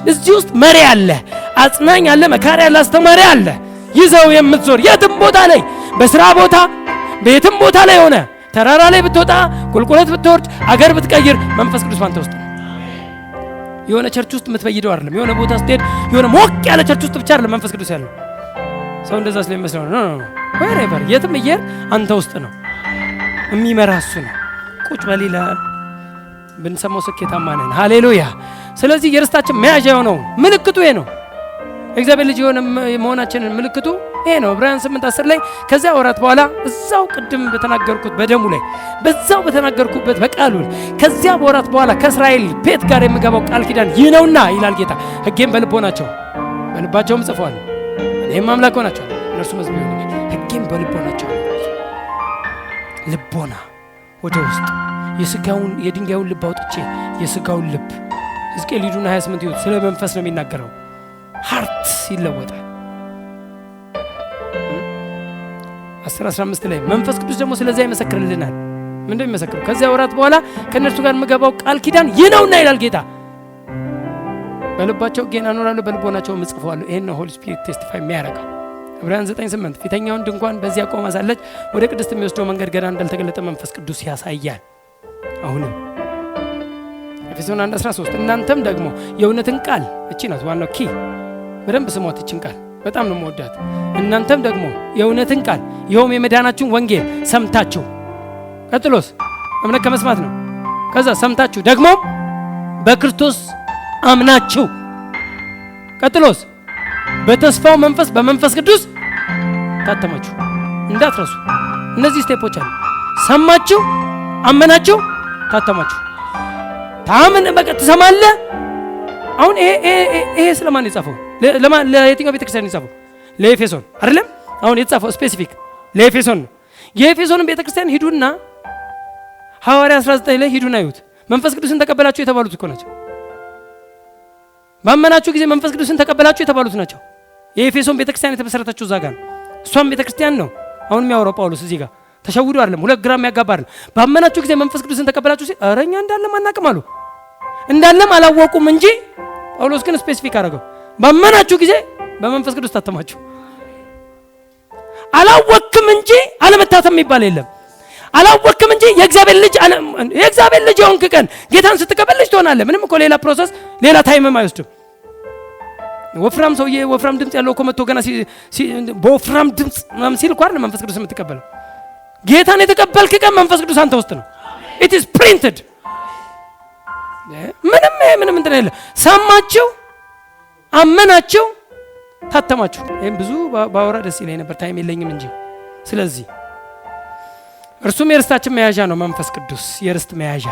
እዚህ ውስጥ መሪ አለ፣ አጽናኝ አለ፣ መካሪ አለ፣ አስተማሪ አለ። ይዘው የምትዞር የትም ቦታ ላይ በስራ ቦታ በየትም ቦታ ላይ ሆነ ተራራ ላይ ብትወጣ ቁልቁለት ብትወርድ አገር ብትቀይር መንፈስ ቅዱስ ባንተ ውስጥ ነው። የሆነ ቸርች ውስጥ የምትፈይደው አይደለም። የሆነ ቦታ ስትሄድ የሆነ ሞቅ ያለ ቸርች ውስጥ ብቻ አይደለም መንፈስ ቅዱስ ያለው። ሰው እንደዛ ስለሚመስለው ነው። ወሬቨር የትም እየሄድ አንተ ውስጥ ነው የሚመራ እሱ ነው። ቁጭ በል ይላል። ብንሰማው ስኬታማ ነን። ሃሌሉያ። ስለዚህ የርስታችን መያዣ የሆነው ምልክቱ ይሄ ነው። እግዚአብሔር ልጅ የሆነ መሆናችንን ምልክቱ ይሄ ነው። ዕብራውያን 8:10 ላይ ከዚያ ወራት በኋላ እዛው ቅድም በተናገርኩት በደሙ ላይ በዛው በተናገርኩበት በቃሉ ከዚያ ወራት በኋላ ከእስራኤል ቤት ጋር የምገባው ቃል ኪዳን ይህ ነውና ይላል ጌታ። ሕጌም በልቦናቸው በልባቸውም ጽፈዋል፣ እኔም አምላክ ሆናቸዋለሁ፣ እነርሱም ሕዝብ ይሆኑኛል። ሕጌም በልቦናቸው ልቦና ወደ ውስጥ የስጋውን የድንጋዩን ልብ አውጥቼ የስጋውን ልብ ሕዝቅኤል ሊዱና 28 ይሁት ስለ መንፈስ ነው የሚናገረው። ሃርት ይለወጣል። 10:15 ላይ መንፈስ ቅዱስ ደግሞ ስለዚያ ይመሰክርልናል። ምንድነው የሚመሰክረው? ከዚያ ወራት በኋላ ከእነርሱ ጋር የምገባው ቃል ኪዳን ይህ ነውና ይላል ጌታ። በልባቸው ሕጌን አኖራለሁ፣ በልቦናቸውም እጽፈዋለሁ። ይሄን ነው ሆሊ ስፒሪት ቴስቲፋይ የሚያደርገው። ዕብራውያን 9:8 ፊተኛውን ድንኳን በዚያ ቆማ ሳለች ወደ ቅድስት የሚወስደው መንገድ ገና እንዳልተገለጠ መንፈስ ቅዱስ ያሳያል። አሁንም ኤፌሶን 1:13 እናንተም ደግሞ የእውነትን ቃል እቺ ናት ዋናው ኪ። በደንብ ስሟት እቺን ቃል በጣም ነው የምወዳት። እናንተም ደግሞ የእውነትን ቃል ይኸውም የመዳናችሁን ወንጌል ሰምታችሁ፣ ቀጥሎስ እምነት ከመስማት ነው። ከዛ ሰምታችሁ ደግሞ በክርስቶስ አምናችሁ፣ ቀጥሎስ በተስፋው መንፈስ በመንፈስ ቅዱስ ታተማችሁ። እንዳትረሱ እነዚህ ስቴፖች አሉ። ሰማችሁ፣ አመናችሁ፣ ታተማችሁ። ታምን በቃ ትሰማለህ። አሁን ይሄ ስለማን የጻፈው? ለየትኛው ቤተክርስቲያን የጻፈው? ለኤፌሶን አይደለም። አሁን የተጻፈው ስፔሲፊክ ለኤፌሶን ነው። የኤፌሶንን ቤተክርስቲያን ሂዱና ሐዋርያ 19 ላይ ሂዱና ይዩት። መንፈስ ቅዱስን ተቀበላችሁ የተባሉት እኮ ናቸው። ባመናችሁ ጊዜ መንፈስ ቅዱስን ተቀበላችሁ የተባሉት ናቸው። የኤፌሶን ቤተክርስቲያን የተመሰረተችው እዛ ጋር ነው። እሷም ቤተክርስቲያን ነው አሁን የሚያወራው ጳውሎስ እዚህ ጋር። ተሸውዶ አይደለም፣ ሁለት ግራም ያጋባ አይደለም። ባመናችሁ ጊዜ መንፈስ ቅዱስን ተቀበላችሁ ሲል ኧረ እኛ እንዳለም አናውቅም አሉ። እንዳለም አላወቁም እንጂ ጳውሎስ ግን ስፔሲፊክ አደረገው። ባመናችሁ ጊዜ በመንፈስ ቅዱስ ታተማችሁ። አላወቅም እንጂ አለመታተም የሚባል የለም። አላወቅም እንጂ የእግዚአብሔር ልጅ የሆንክ ቀን ጌታን ስትቀበል ልጅ ትሆናለህ። ምንም እኮ ሌላ ፕሮሰስ ሌላ ታይምም አይወስድም። ወፍራም ሰውዬ ወፍራም ድምፅ ያለው እኮ መጥቶ ገና በወፍራም ድምፅ ምናምን ሲል እኮ አይደለም መንፈስ ቅዱስ የምትቀበለው። ጌታን የተቀበልክ ቀን መንፈስ ቅዱስ አንተ ውስጥ ነው። it is printed። ምንም እንትን የለ። ሰማችሁ፣ አመናችሁ፣ ታተማችሁ። ይሄን ብዙ ባወራ ደስ ይለኝ ነበር፣ ታይም የለኝም እንጂ። ስለዚህ እርሱም የርስታችን መያዣ ነው። መንፈስ ቅዱስ የርስት መያዣ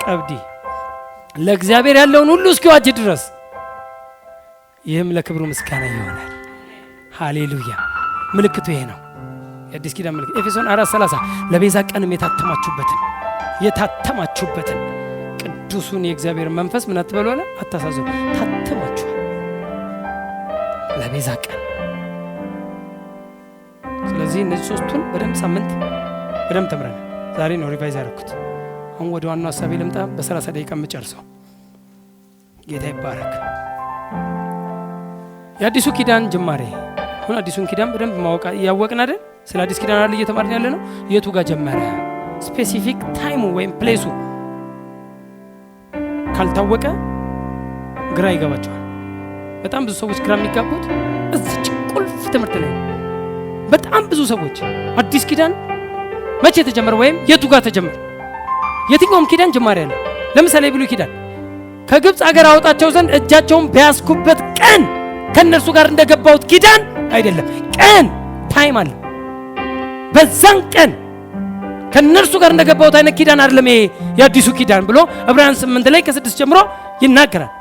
ቀብዲ ለእግዚአብሔር ያለውን ሁሉ እስኪዋጅ ድረስ፣ ይህም ለክብሩ ምስጋና ይሆናል። ሃሌሉያ። ምልክቱ ይሄ ነው። የአዲስ ኪዳን ምልክት ኤፌሶን 4:30 ለቤዛ ቀንም የታተማችሁበትን ቅዱሱን የእግዚአብሔር መንፈስ ምን አትበሉ አለ? አታሳዝኑ። ታተማችኋል ለቤዛ ቀን። ስለዚህ እነዚህ ሶስቱን በደንብ ሳምንት በደንብ ተምረናል። ዛሬ ነው ሪቫይዝ ያደረኩት። አሁን ወደ ዋናው ሀሳቤ ልምጣ። በ30 ደቂቃ የምጨርሰው። ጌታ ይባረክ። የአዲሱ ኪዳን ጅማሬ። አሁን አዲሱን ኪዳን በደንብ ማወቅ ያወቅን አይደል? ስለ አዲስ ኪዳን አይደል እየተማርን ያለ ነው። የቱ ጋር ጀመረ? ስፔሲፊክ ታይሙ ወይም ፕሌሱ ካልታወቀ ግራ ይገባቸዋል። በጣም ብዙ ሰዎች ግራ የሚጋቡት እዚህ ቁልፍ ትምህርት ላይ። በጣም ብዙ ሰዎች አዲስ ኪዳን መቼ ተጀመረ ወይም የቱ ጋር ተጀመረ? የትኛውም ኪዳን ጅማሬ አለ። ለምሳሌ ብሉይ ኪዳን ከግብፅ ሀገር አወጣቸው ዘንድ እጃቸውን በያዝኩበት ቀን ከነርሱ ጋር እንደገባሁት ኪዳን አይደለም። ቀን ታይም አለ። በዛን ቀን ከነርሱ ጋር እንደገባሁት አይነት ኪዳን አይደለም ይሄ የአዲሱ ኪዳን ብሎ ዕብራውያን 8 ላይ ከ6 ጀምሮ ይናገራል።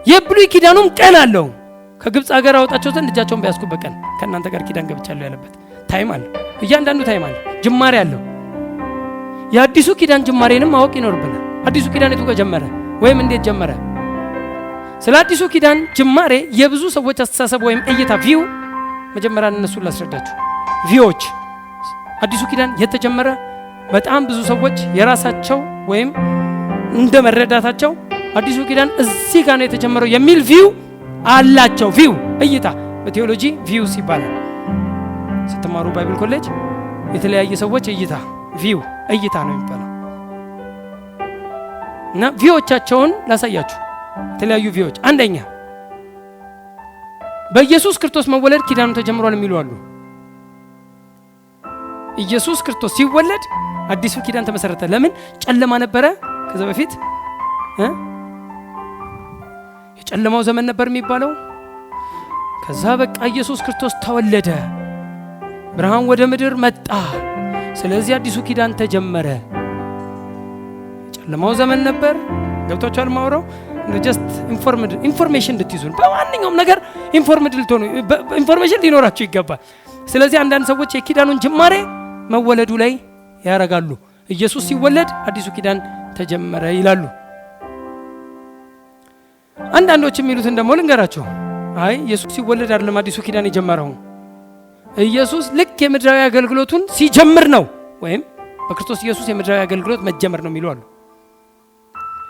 የብሉይ ኪዳኑም ቀን አለው። ከግብፅ ሀገር አወጣቸው ዘንድ እጃቸውን በያዝኩበት ቀን ከእናንተ ጋር ኪዳን ገብቻለሁ ያለበት ታይም አለ። እያንዳንዱ ታይም አለ፣ ጅማሬ አለው። የአዲሱ ኪዳን ጅማሬንም ማወቅ ይኖርብናል። አዲሱ ኪዳን የቱ ጋር ጀመረ ወይም እንዴት ጀመረ? ስለ አዲሱ ኪዳን ጅማሬ የብዙ ሰዎች አስተሳሰብ ወይም እይታ ቪው፣ መጀመሪያ እነሱን ላስረዳችሁ። ቪዎች አዲሱ ኪዳን የተጀመረ በጣም ብዙ ሰዎች የራሳቸው ወይም እንደ መረዳታቸው አዲሱ ኪዳን እዚህ ጋር ነው የተጀመረው የሚል ቪው አላቸው። ቪው እይታ፣ በቴዎሎጂ ቪውስ ይባላል። ስትማሩ ባይብል ኮሌጅ የተለያየ ሰዎች እይታ ቪው እይታ ነው የሚባለው። እና ቪዎቻቸውን ላሳያችሁ። የተለያዩ ቪዎች። አንደኛ በኢየሱስ ክርስቶስ መወለድ ኪዳኑ ተጀምሯል የሚሉ አሉ። ኢየሱስ ክርስቶስ ሲወለድ አዲሱ ኪዳን ተመሰረተ። ለምን? ጨለማ ነበረ ከዛ በፊት የጨለማው ዘመን ነበር የሚባለው። ከዛ በቃ ኢየሱስ ክርስቶስ ተወለደ፣ ብርሃን ወደ ምድር መጣ። ስለዚህ አዲሱ ኪዳን ተጀመረ። የጨለማው ዘመን ነበር። ገብቷችኋል? ማውራው ጀስት ኢንፎርሜሽን እንድትይዙ፣ በማንኛውም ነገር ኢንፎርምድ ልትሆኑ ኢንፎርሜሽን ሊኖራችሁ ይገባል። ስለዚህ አንዳንድ ሰዎች የኪዳኑን ጅማሬ መወለዱ ላይ ያረጋሉ። ኢየሱስ ሲወለድ አዲሱ ኪዳን ተጀመረ ይላሉ። አንዳንዶች የሚሉትን ደግሞ ልንገራቸው። አይ ኢየሱስ ሲወለድ አይደለም አዲሱ ኪዳን የጀመረው፣ ኢየሱስ ልክ የምድራዊ አገልግሎቱን ሲጀምር ነው፣ ወይም በክርስቶስ ኢየሱስ የምድራዊ አገልግሎት መጀመር ነው የሚሉ አሉ።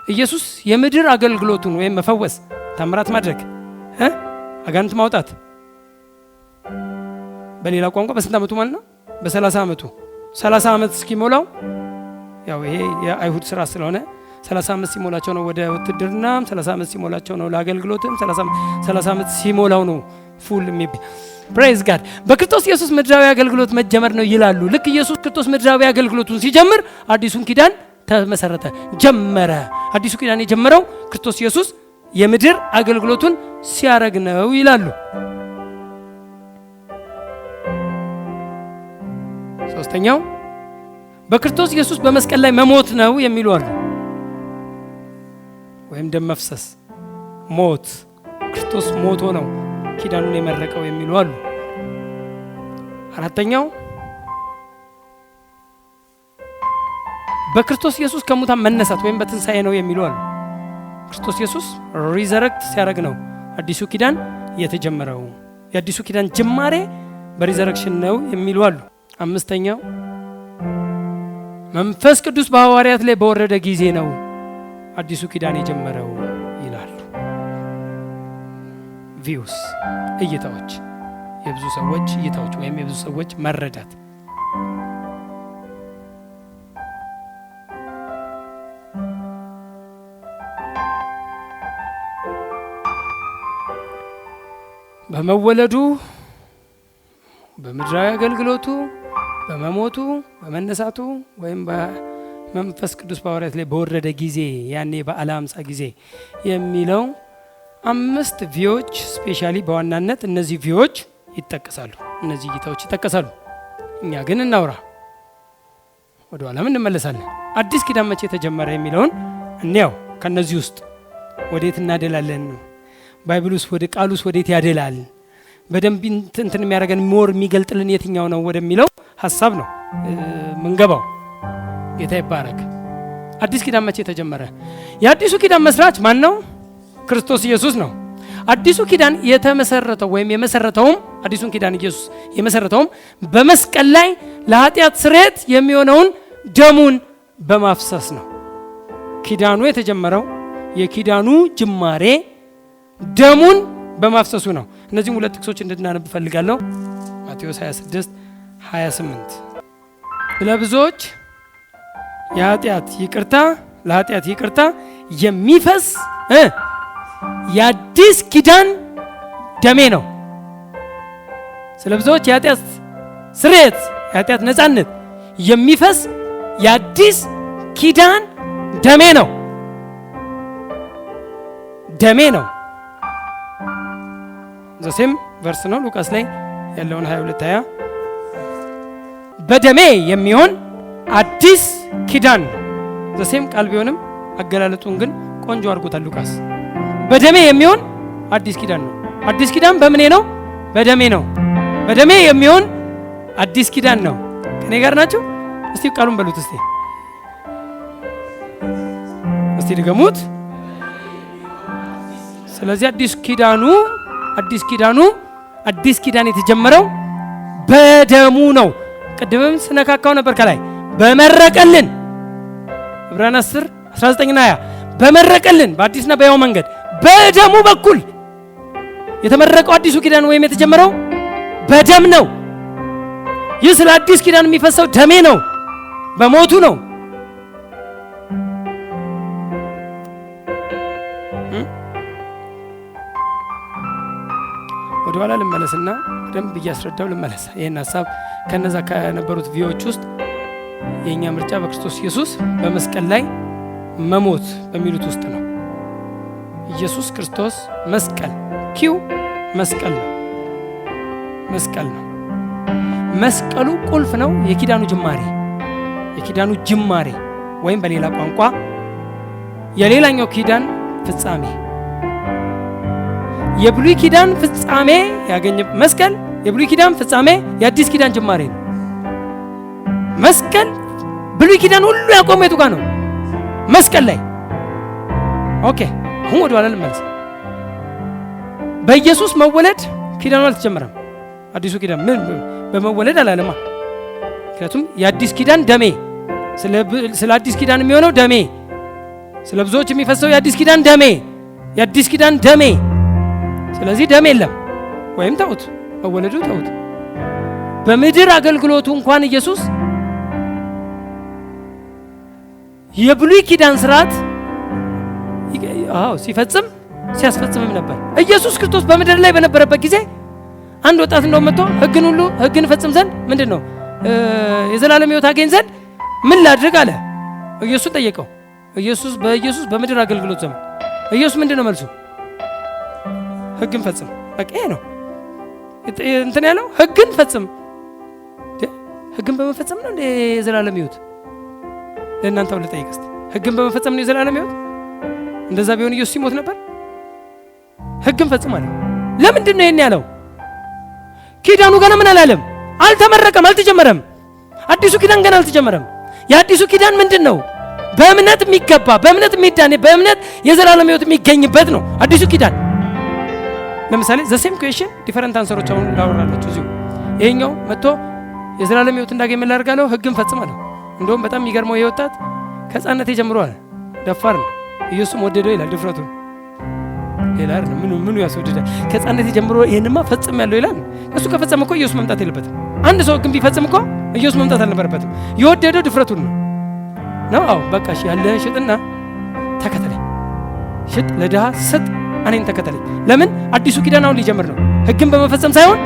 ኢየሱስ የምድር አገልግሎቱን ወይም መፈወስ፣ ታምራት ማድረግ፣ አጋንንት ማውጣት በሌላ ቋንቋ በስንት ዓመቱ ማለት ነው? በ30 ዓመቱ 30 ዓመት እስኪሞላው፣ ያው ይሄ የአይሁድ ስራ ስለሆነ 30 ዓመት ሲሞላቸው ነው ወደ ውትድርና፣ 30 ዓመት ሲሞላቸው ነው ለአገልግሎትም፣ 30 ዓመት ሲሞላው ነው ፉል ፕሬዝ ጋድ። በክርስቶስ ኢየሱስ ምድራዊ አገልግሎት መጀመር ነው ይላሉ። ልክ ኢየሱስ ክርስቶስ ምድራዊ አገልግሎቱን ሲጀምር አዲሱን ኪዳን ተመሰረተ፣ ጀመረ። አዲሱ ኪዳን የጀመረው ክርስቶስ ኢየሱስ የምድር አገልግሎቱን ሲያረግ ነው ይላሉ። ሶስተኛው በክርስቶስ ኢየሱስ በመስቀል ላይ መሞት ነው የሚሉ አሉ። ወይም ደም መፍሰስ፣ ሞት፣ ክርስቶስ ሞቶ ነው ኪዳኑን የመረቀው የሚሉ አሉ። አራተኛው በክርስቶስ ኢየሱስ ከሙታን መነሳት ወይም በትንሣኤ ነው የሚሉ አሉ። ክርስቶስ ኢየሱስ ሪዘረክት ሲያደርግ ነው አዲሱ ኪዳን የተጀመረው። የአዲሱ ኪዳን ጅማሬ በሪዘረክሽን ነው የሚሉ አሉ። አምስተኛው መንፈስ ቅዱስ በሐዋርያት ላይ በወረደ ጊዜ ነው አዲሱ ኪዳን የጀመረው ይላሉ። ቪውስ እይታዎች፣ የብዙ ሰዎች እይታዎች ወይም የብዙ ሰዎች መረዳት። በመወለዱ፣ በምድራዊ አገልግሎቱ፣ በመሞቱ፣ በመነሳቱ ወይም በመንፈስ ቅዱስ በሐዋርያት ላይ በወረደ ጊዜ ያኔ በዓለ ሃምሳ ጊዜ የሚለው 5 ቪዎች ስፔሻሊ በዋናነት እነዚህ ቪዎች ይጠቀሳሉ። እነዚህ እይታዎች ይጠቀሳሉ። እኛ ግን እናውራ፣ ወደ ኋላም እንመለሳለን። አዲስ ኪዳን መቼ ተጀመረ የሚለውን እንያው። ከነዚህ ውስጥ ወዴት እናደላለን? ባይብሉስ ወደ ቃሉስ ወዴት ያደላል? በደንብ እንትን የሚያደርገን ሞር የሚገልጥልን የትኛው ነው ወደሚለው ሐሳብ ነው ምንገባው። ጌታ ይባረክ። አዲስ ኪዳን መቼ ተጀመረ? የአዲሱ ኪዳን መስራች ማን ነው? ክርስቶስ ኢየሱስ ነው። አዲሱ ኪዳን የተመሰረተው ወይም የመሰረተውም አዲሱን ኪዳን ኢየሱስ የመሰረተውም በመስቀል ላይ ለኃጢአት ስርየት የሚሆነውን ደሙን በማፍሰስ ነው። ኪዳኑ የተጀመረው የኪዳኑ ጅማሬ ደሙን በማፍሰሱ ነው። እነዚህም ሁለት ጥቅሶች እንድናነብ ፈልጋለሁ። ማቴዎስ 26:28 ለብዙዎች የኃጢአት ይቅርታ የሚፈስ የአዲስ ኪዳን ደሜ ነው። ስለ ብዙዎች የኃጢአት ስርየት የኃጢአት ነፃነት የሚፈስ የአዲስ ኪዳን ደሜ ነው። ዘሴም ቨርስ ነው ሉቃስ ላይ ያለውን 22:20 በደሜ የሚሆን አዲስ ኪዳን ዘሴም ቃል ቢሆንም አገላለጡን ግን ቆንጆ አድርጎታል ሉቃስ። በደሜ የሚሆን አዲስ ኪዳን ነው። አዲስ ኪዳን በምኔ ነው? በደሜ ነው። በደሜ የሚሆን አዲስ ኪዳን ነው። ከኔ ጋር ናችሁ? እስቲ ቃሉን በሉት። እስቲ ድገሙት። ስለዚህ አዲስ ኪዳን የተጀመረው በደሙ ነው። ቅድምም ስነካካው ነበር ከላይ በመረቀልን ዕብራውያን 10:19 20 በመረቀልን በአዲስና በሕያው መንገድ በደሙ በኩል የተመረቀው አዲሱ ኪዳን ወይም የተጀመረው በደም ነው። ይህ ስለ አዲስ ኪዳን የሚፈሰው ደሜ ነው፣ በሞቱ ነው። ወደ ኋላ ልመለስና በደንብ እያስረዳው ልመለስ። ይህን ሀሳብ ከነዛ ከነበሩት ቪዲዮዎች ውስጥ የእኛ ምርጫ በክርስቶስ ኢየሱስ በመስቀል ላይ መሞት በሚሉት ውስጥ ነው። ኢየሱስ ክርስቶስ መስቀል ነው። መስቀሉ ቁልፍ ነው። የኪዳኑ ጅማሬ ወይም በሌላ ቋንቋ የሌላኛው ኪዳን ፍጻሜ፣ የብሉይ ኪዳን ፍጻሜ ያገኘ መስቀል፣ የብሉይ ኪዳን ፍጻሜ የአዲስ ኪዳን ጅማሬ ነው። መስቀል ብሉይ ኪዳን ሁሉ ያቆመው የቱ ጋር ነው? መስቀል ላይ። ኦኬ፣ አሁን ወደ ኋላ ልመለስ። በኢየሱስ መወለድ ኪዳኑ አልተጀመረም። አዲሱ ኪዳን ምን በመወለድ አላለማ። ምክንያቱም የአዲስ ኪዳን ደሜ፣ ስለ አዲስ ኪዳን የሚሆነው ደሜ፣ ስለ ብዙዎች የሚፈሰው የአዲስ ኪዳን ደሜ። ስለዚህ ደም የለም ወይም ተውት፣ መወለዱ ተውት። በምድር አገልግሎቱ እንኳን ኢየሱስ የብሉይ ኪዳን ስርዓት ሲያስፈጽምም ነበር። ኢየሱስ ክርስቶስ በምድር ላይ በነበረበት ጊዜ አንድ ወጣት እንደው መጥቶ ሕግን ፈጽም ዘንድ ምንድነው የዘላለም ሕይወት አገኝ ዘንድ ምን ላድርግ አለ። ኢየሱስ ጠየቀው። በኢየሱስ በምድር አገልግሎት ዘመን ኢየሱስ ምንድነው መልሱ? ሕግን ፈጽም። በቃ ይሄ ነው እንትን ያለው። ሕግን ፈጽም። ሕግን በመፈጸም ነው እንደ የዘላለም ሕይወት። ለእናንተው ልጠይቅ እስቲ፣ ሕግን በመፈጸም ነው የዘላለም ሕይወት? እንደዛ ቢሆን ኢየሱስ ሲሞት ነበር። ሕግን ፈጽም አለ። ለምንድን ነው ይሄን ያለው? ኪዳኑ ገና ምን አላለም? አልተመረቀም፣ አልተጀመረም። አዲሱ ኪዳን ገና አልተጀመረም። የአዲሱ ኪዳን ምንድን ነው? በእምነት የሚገባ በእምነት የሚዳን በእምነት የዘላለም ሕይወት የሚገኝበት ነው አዲሱ ኪዳን። ለምሳሌ ዘሴም ኩዌሽን ዲፈረንት አንሰሮች አሁን ላወራላችሁ እዚሁ። ይሄኛው መጥቶ የዘላለም ሕይወት እንዳገኝ ምን ላድርጋለሁ? ሕግን ፈጽም አለው። እንደውም በጣም የሚገርመው ይሄ ወጣት ከሕፃንነቴ ጀምሮ አለ ደፋር ነው። ኢየሱስም ወደደው ይላል ድፍረቱን። ሌላ አይደለም። ምኑ ያስወድዳል? ከሕፃንነቴ ጀምሮ ይሄንማ ፈጽም ያለው ይላል። እሱ ከፈጸመ እኮ ኢየሱስ መምጣት የለበትም። አንድ ሰው ግን ቢፈጽም እኮ ኢየሱስ መምጣት አልነበረበትም። የወደደው ድፍረቱን ነው። አዎ በቃ እሺ ያለህን ሽጥና ተከተለኝ። ሽጥ፣ ለድሃ ስጥ፣ እኔን ተከተለኝ። ለምን? አዲሱ ኪዳን አሁን ሊጀምር ነው። ሕግን በመፈጸም ሳይሆን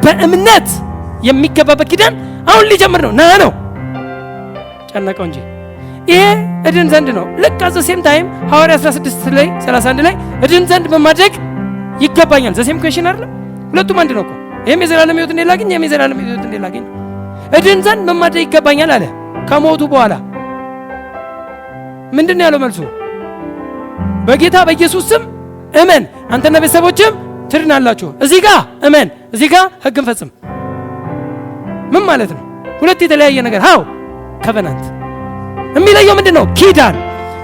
በእምነት የሚገባበት ኪዳን አሁን ሊጀምር ነው። ነው ጨነቀው እንጂ ይሄ እድን ዘንድ ነው። ልክ አዘ ሴም ታይም ሐዋርያ 16:31 ላይ እድን ዘንድ በማድረግ ይገባኛል። ዘ ሴም ኩዌሽን አይደል? ሁለቱም አንድ ነው እኮ። ይሄም የዘላለም ሕይወት እንደላገኝ፣ ይሄም የዘላለም ሕይወት እንደላገኝ እድን ዘንድ በማድረግ ይገባኛል አለ። ከሞቱ በኋላ ምንድነው ያለው መልሱ? በጌታ በኢየሱስ ስም እመን አንተና ቤተሰቦችም ትድናላችሁ። እዚህ ጋር እመን፣ እዚህ ጋር ሕግን ፈጽም። ምን ማለት ነው? ሁለት የተለያየ ነገር። ሃው ኮቨናንት የሚለየው ምንድነው? ኪዳን።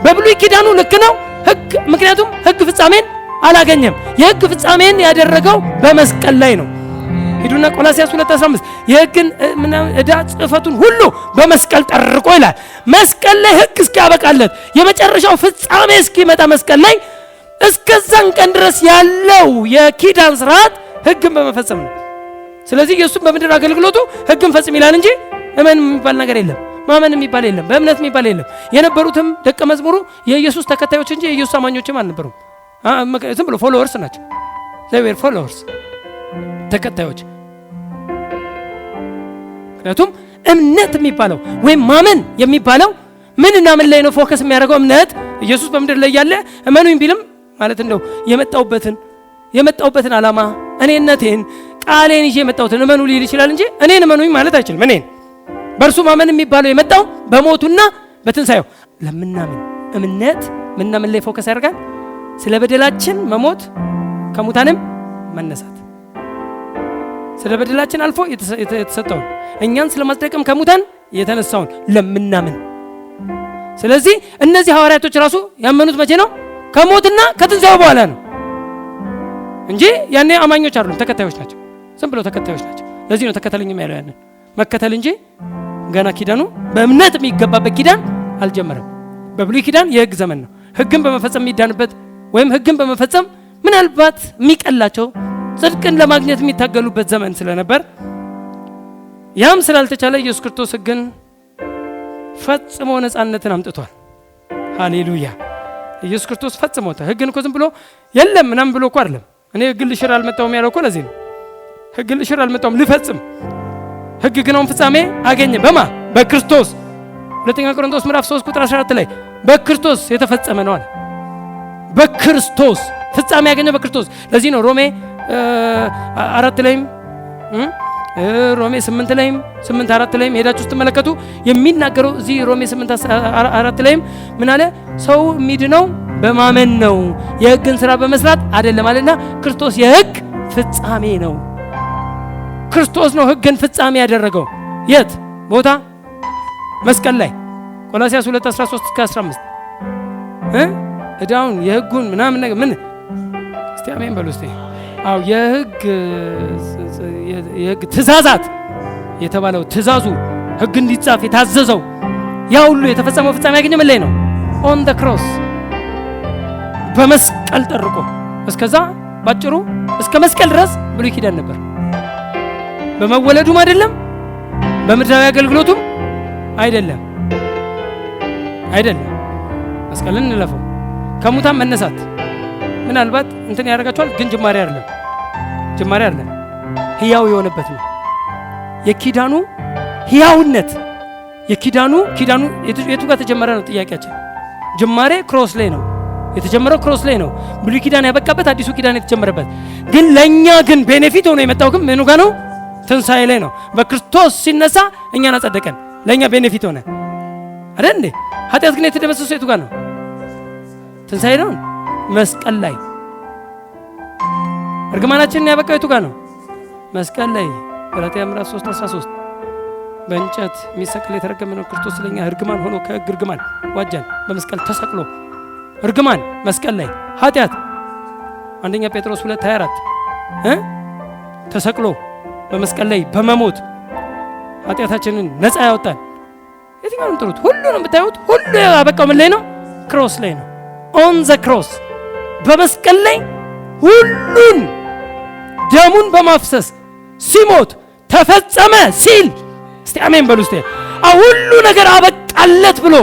በብሉይ ኪዳኑ ልክ ነው ሕግ፣ ምክንያቱም ሕግ ፍጻሜን አላገኘም። የሕግ ፍጻሜን ያደረገው በመስቀል ላይ ነው። ሂዱና ቆላስይስ 2:15 የሕግን ዕዳ ጽሕፈቱን ሁሉ በመስቀል ጠርቆ ይላል። መስቀል ላይ ሕግ እስኪያበቃለት የመጨረሻው ፍጻሜ እስኪመጣ መስቀል ላይ እስከዛን ቀን ድረስ ያለው የኪዳን ስርዓት ሕግን በመፈጸም ነው። ስለዚህ ኢየሱስ በምድር አገልግሎቱ ሕግን ፈጽም ይላል እንጂ እመን የሚባል ነገር የለም፣ ማመን የሚባል የለም፣ በእምነት የሚባል የለም። የነበሩትም ደቀ መዝሙሩ የኢየሱስ ተከታዮች እንጂ የኢየሱስ አማኞችም አልነበሩም። ዝም ብሎ ፎሎወርስ ናቸው። ዘዌር ፎሎወርስ ተከታዮች። ምክንያቱም እምነት የሚባለው ወይም ማመን የሚባለው ምንና ምን ላይ ነው ፎከስ የሚያደርገው? እምነት ኢየሱስ በምድር ላይ ያለ እመኑኝ ቢልም ማለት እንደው የመጣውበትን ዓላማ እኔነቴን ቃሌን ይዤ የመጣሁትን እመኑ ሊል ይችላል እንጂ እኔን እመኑኝ ማለት አይችልም። እኔን በእርሱ ማመን የሚባለው የመጣው በሞቱና በትንሳኤው ለምናምን እምነት ምንና ምን ላይ ፎከስ ያደርጋል? ስለ በደላችን መሞት ከሙታንም መነሳት፣ ስለ በደላችን አልፎ የተሰጠውን እኛን ስለማጽደቅም ከሙታን የተነሳውን ለምናምን። ስለዚህ እነዚህ ሐዋርያቶች ራሱ ያመኑት መቼ ነው? ከሞትና ከትንሳኤው በኋላ ነው እንጂ ያኔ አማኞች አይደሉም፣ ተከታዮች ናቸው። ዝም ብለው ተከታዮች ናቸው። ለዚህ ነው ተከተለኝም ያለው ያንን መከተል እንጂ ገና ኪዳኑ በእምነት የሚገባበት ኪዳን አልጀመረም። በብሉይ ኪዳን የሕግ ዘመን ነው። ሕግን በመፈጸም የሚዳንበት ወይም ሕግን በመፈጸም ምናልባት የሚቀላቸው ጽድቅን ለማግኘት የሚታገሉበት ዘመን ስለነበር ያም ስላልተቻለ ኢየሱስ ክርስቶስ ሕግን ፈጽሞ ነፃነትን አምጥቷል። ሃሌሉያ! ኢየሱስ ክርስቶስ ፈጽሞታል። ሕግን እኮ ዝም ብሎ የለም ምናምን ብሎ እኮ አይደለም። እኔ ሕግን ልሽር አልመጣሁም ያለው እኮ ለዚህ ነው። ሕግን ልሽር አልመጣሁም ልፈጽም። ሕግ ግን አሁን ፍጻሜ አገኘ በማ በክርስቶስ። ሁለተኛ ቆሮንቶስ ምዕራፍ 3 ቁጥር 14 ላይ በክርስቶስ የተፈጸመ ነው አለ። በክርስቶስ ፍጻሜ ያገኘ በክርስቶስ። ለዚህ ነው ሮሜ 4 ላይም ሮሜ 8 ላይም 8:4 ላይም ሄዳችሁ ስትመለከቱ የሚናገረው እዚህ ሮሜ 8:4 ላይም ምን አለ? ሰው የሚድነው በማመን ነው የሕግን ስራ በመስራት አይደለም አለና ክርስቶስ የሕግ ፍጻሜ ነው። ክርስቶስ ነው ሕግን ፍጻሜ ያደረገው። የት ቦታ? መስቀል ላይ። ቆላስይስ 2:13-15 እዳውን የሕጉን ምናምን ነገር ምን እስቲ አሜን በሉ እስቲ። አው የሕግ ትእዛዛት የተባለው ትእዛዙ ሕግ እንዲጻፍ የታዘዘው ያ ሁሉ የተፈጸመው ፍጻሜ ያገኘ ምን ላይ ነው? ኦን ዘ ክሮስ በመስቀል ጠርቆ። እስከዛ ባጭሩ እስከ መስቀል ድረስ ብሉይ ኪዳን ነበር። በመወለዱም አይደለም በምድራዊ አገልግሎቱም አይደለም። መስቀልን እንለፈው። ከሙታን መነሳት ምናልባት እንትን ያደርጋቸዋል፣ ግን ጅማሬ አይደለም። ሕያው የሆነበት ነው። የኪዳኑ ሕያውነት ኪዳኑ የቱ ጋር ተጀመረ ነው ጥያቄያችን። ጅማሬ ክሮስ ላይ ነው የተጀመረው፣ ክሮስ ላይ ነው ብሉይ ኪዳን ያበቃበት፣ አዲሱ ኪዳን የተጀመረበት። ግን ለኛ ግን ቤኔፊት ሆኖ የመጣው ግን ምኑ ጋር ነው? ትንሳኤ ላይ ነው። በክርስቶስ ሲነሳ እኛን አጸደቀን፣ ለኛ ቤኔፊት ሆነ አይደል እንዴ? ኃጢአት ግን የተደመሰሰው የቱ ጋር ነው? ትንሳኤ ነው፣ መስቀል ላይ። እርግማናችንን ያበቃው የቱ ጋር ነው? መስቀል ላይ። ገላትያ ምዕራፍ 3:13 በእንጨት የሚሰቅል የተረገመ ነው ክርስቶስ ስለኛ እርግማን ሆኖ ከሕግ እርግማን ዋጀን። በመስቀል ተሰቅሎ እርግማን መስቀል ላይ። ኃጢአት አንደኛ ጴጥሮስ 2:24 ተሰቅሎ በመስቀል ላይ በመሞት ኃጢአታችንን ነፃ ያወጣን። የትኛውንም ጥሩት፣ ሁሉንም ብታዩት ሁሉ ያበቃው ምን ላይ ነው? ክሮስ ላይ ነው። ኦን ዘ ክሮስ በመስቀል ላይ ሁሉን ደሙን በማፍሰስ ሲሞት ተፈጸመ ሲል እስቲ አሜን በሉ። እስቲ ሁሉ ነገር አበቃለት ብሎ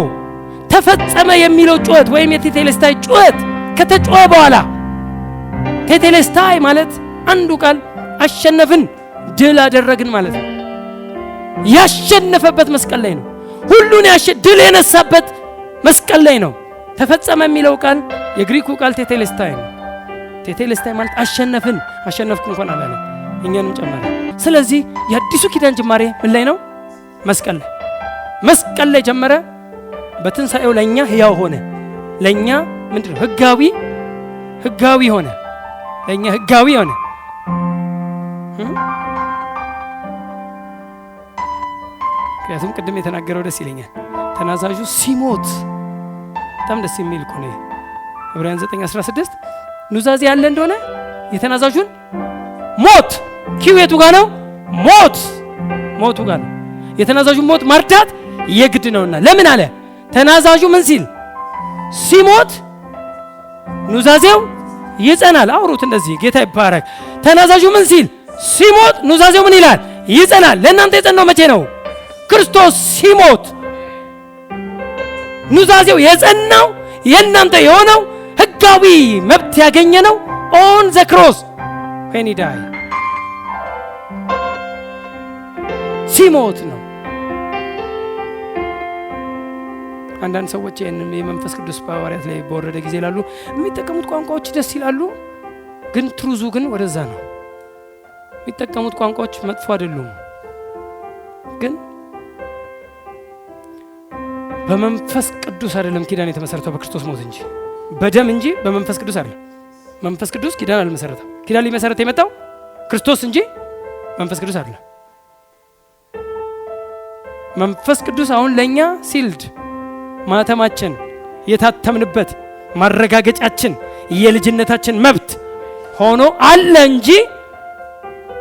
ተፈጸመ የሚለው ጩኸት ወይም የቴቴሌስታይ ጩኸት ከተጮኸ በኋላ ቴቴሌስታይ ማለት አንዱ ቃል አሸነፍን፣ ድል አደረግን ማለት ነው። ያሸነፈበት መስቀል ላይ ነው። ሁሉን ድል የነሳበት መስቀል ላይ ነው። ተፈጸመ የሚለው ቃል የግሪኩ ቃል ቴቴሌስታይ ነው። ቴቴሌስታይ ማለት አሸነፍን፣ አሸነፍኩ እንኳን አላለ፣ እኛንም ጨመረ። ስለዚህ የአዲሱ ኪዳን ጅማሬ ምን ላይ ነው? መስቀል ላይ ጀመረ። በትንሳኤው ለኛ ሕያው ሆነ። ለኛ ምንድነው? ሕጋዊ ሆነ። ለኛ ሕጋዊ ሆነ። ምክንያቱም ቅድም የተናገረው ደስ ይለኛል። ተናዛዡ ሲሞት በጣም ደስ የሚል እኮ ነው። ዕብራውያን 9:16 ኑዛዜ ያለ እንደሆነ የተናዛዡን ሞት ኪዌቱ ጋር ነው። ሞቱ ጋር ነው። የተናዛዡን ሞት ማርዳት የግድ ነውና ለምን አለ? ተናዛዡ ምን ሲል ሲሞት ኑዛዜው ይጸናል። አውሩት እንደዚህ። ጌታ ይባረክ። ተናዛዡ ምን ሲል ሲሞት ኑዛዜው ምን ይላል? ይጸናል። ለእናንተ የጸናው መቼ ነው? ክርስቶስ ሲሞት ኑዛዜው የጸናው የእናንተ የሆነው ህጋዊ መብት ያገኘ ነው ኦን ዘ ክሮስ when he died ሲሞት ነው። አንዳንድ ሰዎች የመንፈስ ቅዱስ በሐዋርያት ላይ በወረደ ጊዜ ይላሉ የሚጠቀሙት ቋንቋዎች ደስ ይላሉ፣ ግን ትሩዙ ግን ወደዛ ነው። የሚጠቀሙት ቋንቋዎች መጥፎ አይደሉም፣ ግን በመንፈስ ቅዱስ አይደለም ኪዳን የተመሰረተው በክርስቶስ ሞት እንጂ በደም እንጂ በመንፈስ ቅዱስ አይደለም። መንፈስ ቅዱስ ኪዳን አልመሰረተም። ኪዳን ሊመሰረት የመጣው ክርስቶስ እንጂ መንፈስ ቅዱስ አይደለም። መንፈስ ቅዱስ አሁን ለኛ ሲልድ ማተማችን የታተምንበት ማረጋገጫችን የልጅነታችን መብት ሆኖ አለ እንጂ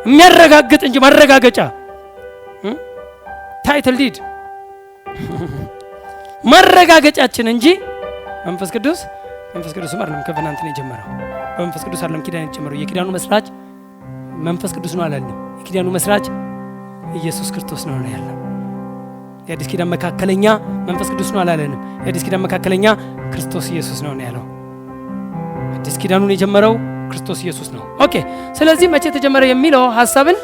የሚያረጋግጥ እንጂ ማረጋገጫ ታይትል ዲድ ማረጋገጫችን እንጂ መንፈስ ቅዱስ አይደለም። ከቨናንት ነው የጀመረው። በመንፈስ ቅዱስ አይደለም ኪዳን የጀመረው። የኪዳኑ መስራች መንፈስ ቅዱስ ነው አላለም። የኪዳኑ መስራች ኢየሱስ ክርስቶስ ነው ያለው። የአዲስ ኪዳን መካከለኛ መንፈስ ቅዱስ ነው አላለንም። የአዲስ ኪዳን መካከለኛ ክርስቶስ ኢየሱስ ነው ያለው። አዲስ ኪዳኑን የጀመረው ክርስቶስ ኢየሱስ ነው። ኦኬ። ስለዚህ መቼ ተጀመረ የሚለው ሐሳብን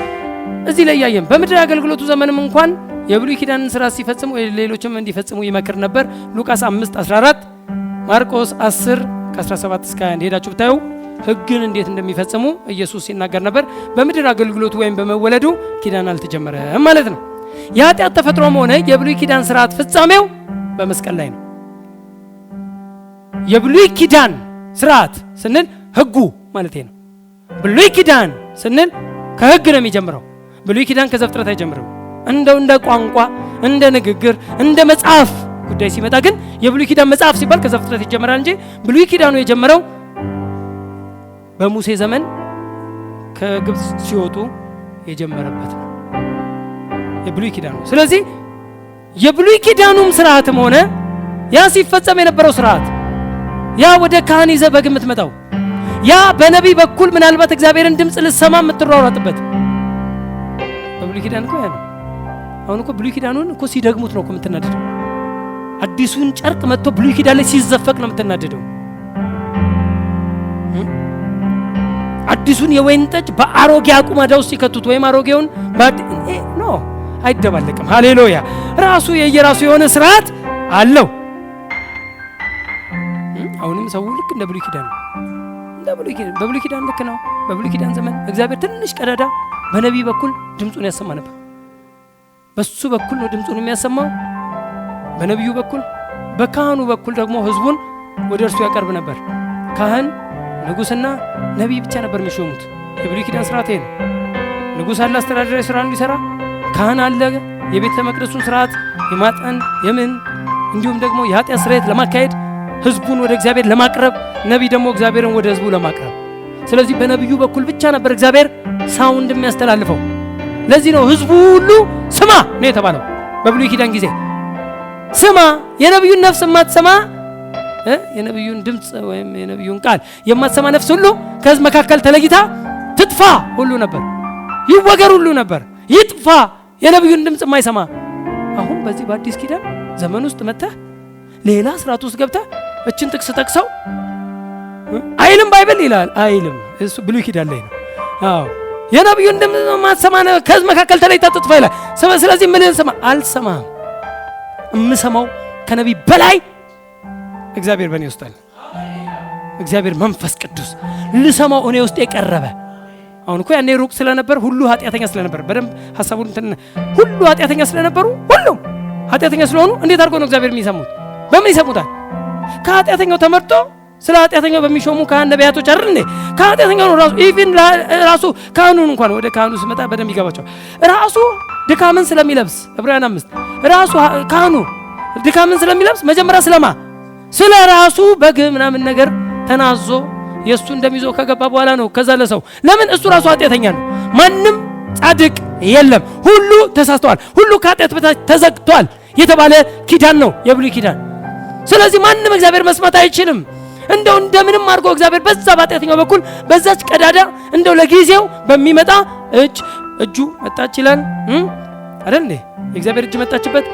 እዚህ ላይ ያየን። በምድር አገልግሎቱ ዘመንም እንኳን የብሉይ ኪዳንን ሥራ ሲፈጽሙ ሌሎችም እንዲፈጽሙ ይመክር ነበር። ሉቃስ 5:14 ማርቆስ 10:17 እስከ 21 ሄዳችሁ ብታዩ ሕግን እንዴት እንደሚፈጽሙ ኢየሱስ ሲናገር ነበር። በምድር አገልግሎቱ ወይም በመወለዱ ኪዳን አልተጀመረም ማለት ነው። የኃጢአት ተፈጥሮም ሆነ የብሉይ ኪዳን ስርዓት ፍጻሜው በመስቀል ላይ ነው። የብሉይ ኪዳን ስርዓት ስንል ሕጉ ማለት ነው። ብሉይ ኪዳን ስንል ከሕግ ነው የሚጀምረው። ብሉይ ኪዳን ከዘፍጥረት አይጀምርም። እንደ ቋንቋ፣ እንደ ንግግር፣ እንደ መጽሐፍ ጉዳይ ሲመጣ ግን የብሉይ ኪዳን መጽሐፍ ሲባል ከዘፍጥረት ይጀምራል እንጂ ብሉይ ኪዳኑ የጀመረው በሙሴ ዘመን ከግብጽ ሲወጡ የጀመረበት ነው የብሉይ ኪዳኑ። ስለዚህ የብሉይ ኪዳኑም ስርዓትም ሆነ ያ ሲፈጸም የነበረው ስርዓት፣ ያ ወደ ካህን ይዘህ በግ የምትመጣው፣ ያ በነቢይ በኩል ምናልባት እግዚአብሔርን ድምፅ ልሰማ የምትሯሯጥበት በብሉይ ኪዳን እኮ ያ ነው። አሁን እኮ ብሉይ ኪዳኑን እኮ ሲደግሙት ነው እኮ የምትናደደው። አዲሱን ጨርቅ መጥቶ ብሉይ ኪዳን ላይ ሲዘፈቅ ነው የምትናደደው። አዲሱን የወይን ጠጅ በአሮጌ አቁማዳ ውስጥ ሲከቱት ወይም አሮጌውን ኖ አይደባለቅም። ሃሌሉያ! ራሱ የየራሱ የሆነ ስርዓት አለው። አሁንም ሰው ልክ እንደ ብሉይ ኪዳን በብሉይ ኪዳን ልክ ነው። በብሉይ ኪዳን ዘመን እግዚአብሔር ትንሽ ቀዳዳ በነቢይ በኩል ድምፁን ያሰማ ነበር። በሱ በኩል ነው ድምፁን የሚያሰማው፣ በነቢዩ በኩል። በካህኑ በኩል ደግሞ ህዝቡን ወደ እርሱ ያቀርብ ነበር። ካህን፣ ንጉስና ነቢይ ብቻ ነበር የሚሾሙት። የብሉይ ኪዳን ስርዓት ይሄ ነው። ንጉስ አለ አስተዳደራዊ ስራ እንዲሰራ፣ ካህን አለ የቤተ መቅደሱን ስርዓት የማጠን የምን እንዲሁም ደግሞ የኃጢአት ስርየት ለማካሄድ ህዝቡን ወደ እግዚአብሔር ለማቅረብ፣ ነቢይ ደግሞ እግዚአብሔርን ወደ ህዝቡ ለማቅረብ። ስለዚህ በነቢዩ በኩል ብቻ ነበር እግዚአብሔር ሳውንድ የሚያስተላልፈው። ለዚህ ነው ህዝቡ ሁሉ ስማ ነው የተባለው። በብሉይ ኪዳን ጊዜ ስማ፣ የነቢዩን ነፍስ የማትሰማ የነቢዩን ድምፅ ወይም የነቢዩን ቃል የማትሰማ ነፍስ ሁሉ ከህዝብ መካከል ተለይታ ትጥፋ ሁሉ ነበር፣ ይወገር ሁሉ ነበር፣ ይጥፋ የነቢዩን ድምፅ የማይሰማ። አሁን በዚህ በአዲስ ኪዳን ዘመን ውስጥ መጥተህ ሌላ ስርዓት ውስጥ ገብተህ እችን ጥቅስ ጠቅሰው አይልም ባይብል ይላል። አይልም፣ እሱ ብሉይ ኪዳን ላይ ነው። አዎ የነቢዩን ድምፅ የማትሰማ ከህዝብ መካከል ተለይታ ትጥፋ ይላል። ስለዚህ ምን ሰማ? አልሰማም። የምሰማው ከነቢይ በላይ እግዚአብሔር በእኔ ውስጥ አለ። እግዚአብሔር መንፈስ ቅዱስ ልሰማው እኔ ውስጥ የቀረበ። አሁን እኮ ያኔ ሩቅ ስለነበር ሁሉ ኃጢአተኛ ስለነበር በደንብ ሐሳቡን ሁሉ ኃጢአተኛ ስለነበሩ ሁሉም ኃጢአተኛ ስለሆኑ እንዴት አድርጎ ነው እግዚአብሔር የሚሰሙት? በምን ይሰሙታል? ከኃጢአተኛው ተመርጦ ስለ ኃጢአተኛው በሚሾሙ ካህን ነቢያቶች አይደል እንዴ? ከኃጢአተኛው ነው ራሱ ኢቭን ራሱ ካህኑን እንኳን ወደ ካህኑ ሲመጣ በደንብ ይገባቸዋል። ራሱ ድካምን ስለሚለብስ ዕብራውያን 5 ራሱ ካህኑ ድካምን ስለሚለብስ መጀመሪያ ስለማ ስለ ራሱ በግ ምናምን ነገር ተናዞ የእሱ እንደሚይዘው ከገባ በኋላ ነው ከዛ ለሰው። ለምን? እሱ ራሱ ኃጢአተኛ ነው። ማንም ጻድቅ የለም፣ ሁሉ ተሳስተዋል፣ ሁሉ ከኃጢአት በታች ተዘግቷል የተባለ ኪዳን ነው የብሉይ ኪዳን። ስለዚህ ማንም እግዚአብሔር መስማት አይችልም። እንደው እንደምንም አድርጎ እግዚአብሔር በዛ በኃጢአተኛው በኩል በዛች ቀዳዳ እንደው ለጊዜው በሚመጣ እጁ መጣች ይላል አይደል እንዴ? የእግዚአብሔር እጅ መጣችበት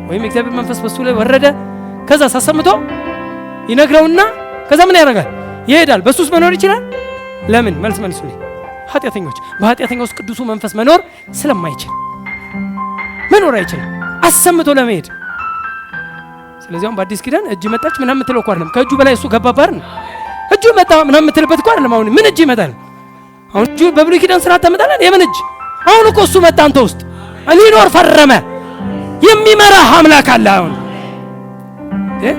ወይም የእግዚአብሔር መንፈስ በሱ ላይ ወረደ። ከዛ ሳሰምቶ ይነግረውና ከዛ ምን ያደርጋል? ይሄዳል። በሱስ መኖር ይችላል? ለምን? መልሱልኝ። ኃጢአተኞች በኃጢአተኛው ውስጥ ቅዱሱ መንፈስ መኖር ስለማይችል መኖር አይችልም አሰምቶ ለመሄድ። ስለዚህ አሁን በአዲስ ኪዳን እጅ መጣች ምናምን የምትለው እኮ አይደለም። ከእጁ በላይ እሱ ገባባር ነው። እጁ መጣ ምናምን የምትልበት እኮ አይደለም። አሁን ምን እጅ ይመጣል? አሁን እጁ በብሉይ ኪዳን ስርዓት ታመጣለን። የምን እጅ? አሁን እኮ እሱ መጣ አንተ ውስጥ ሊኖር ፈረመ። የሚመራ አምላክ አለ። አሁን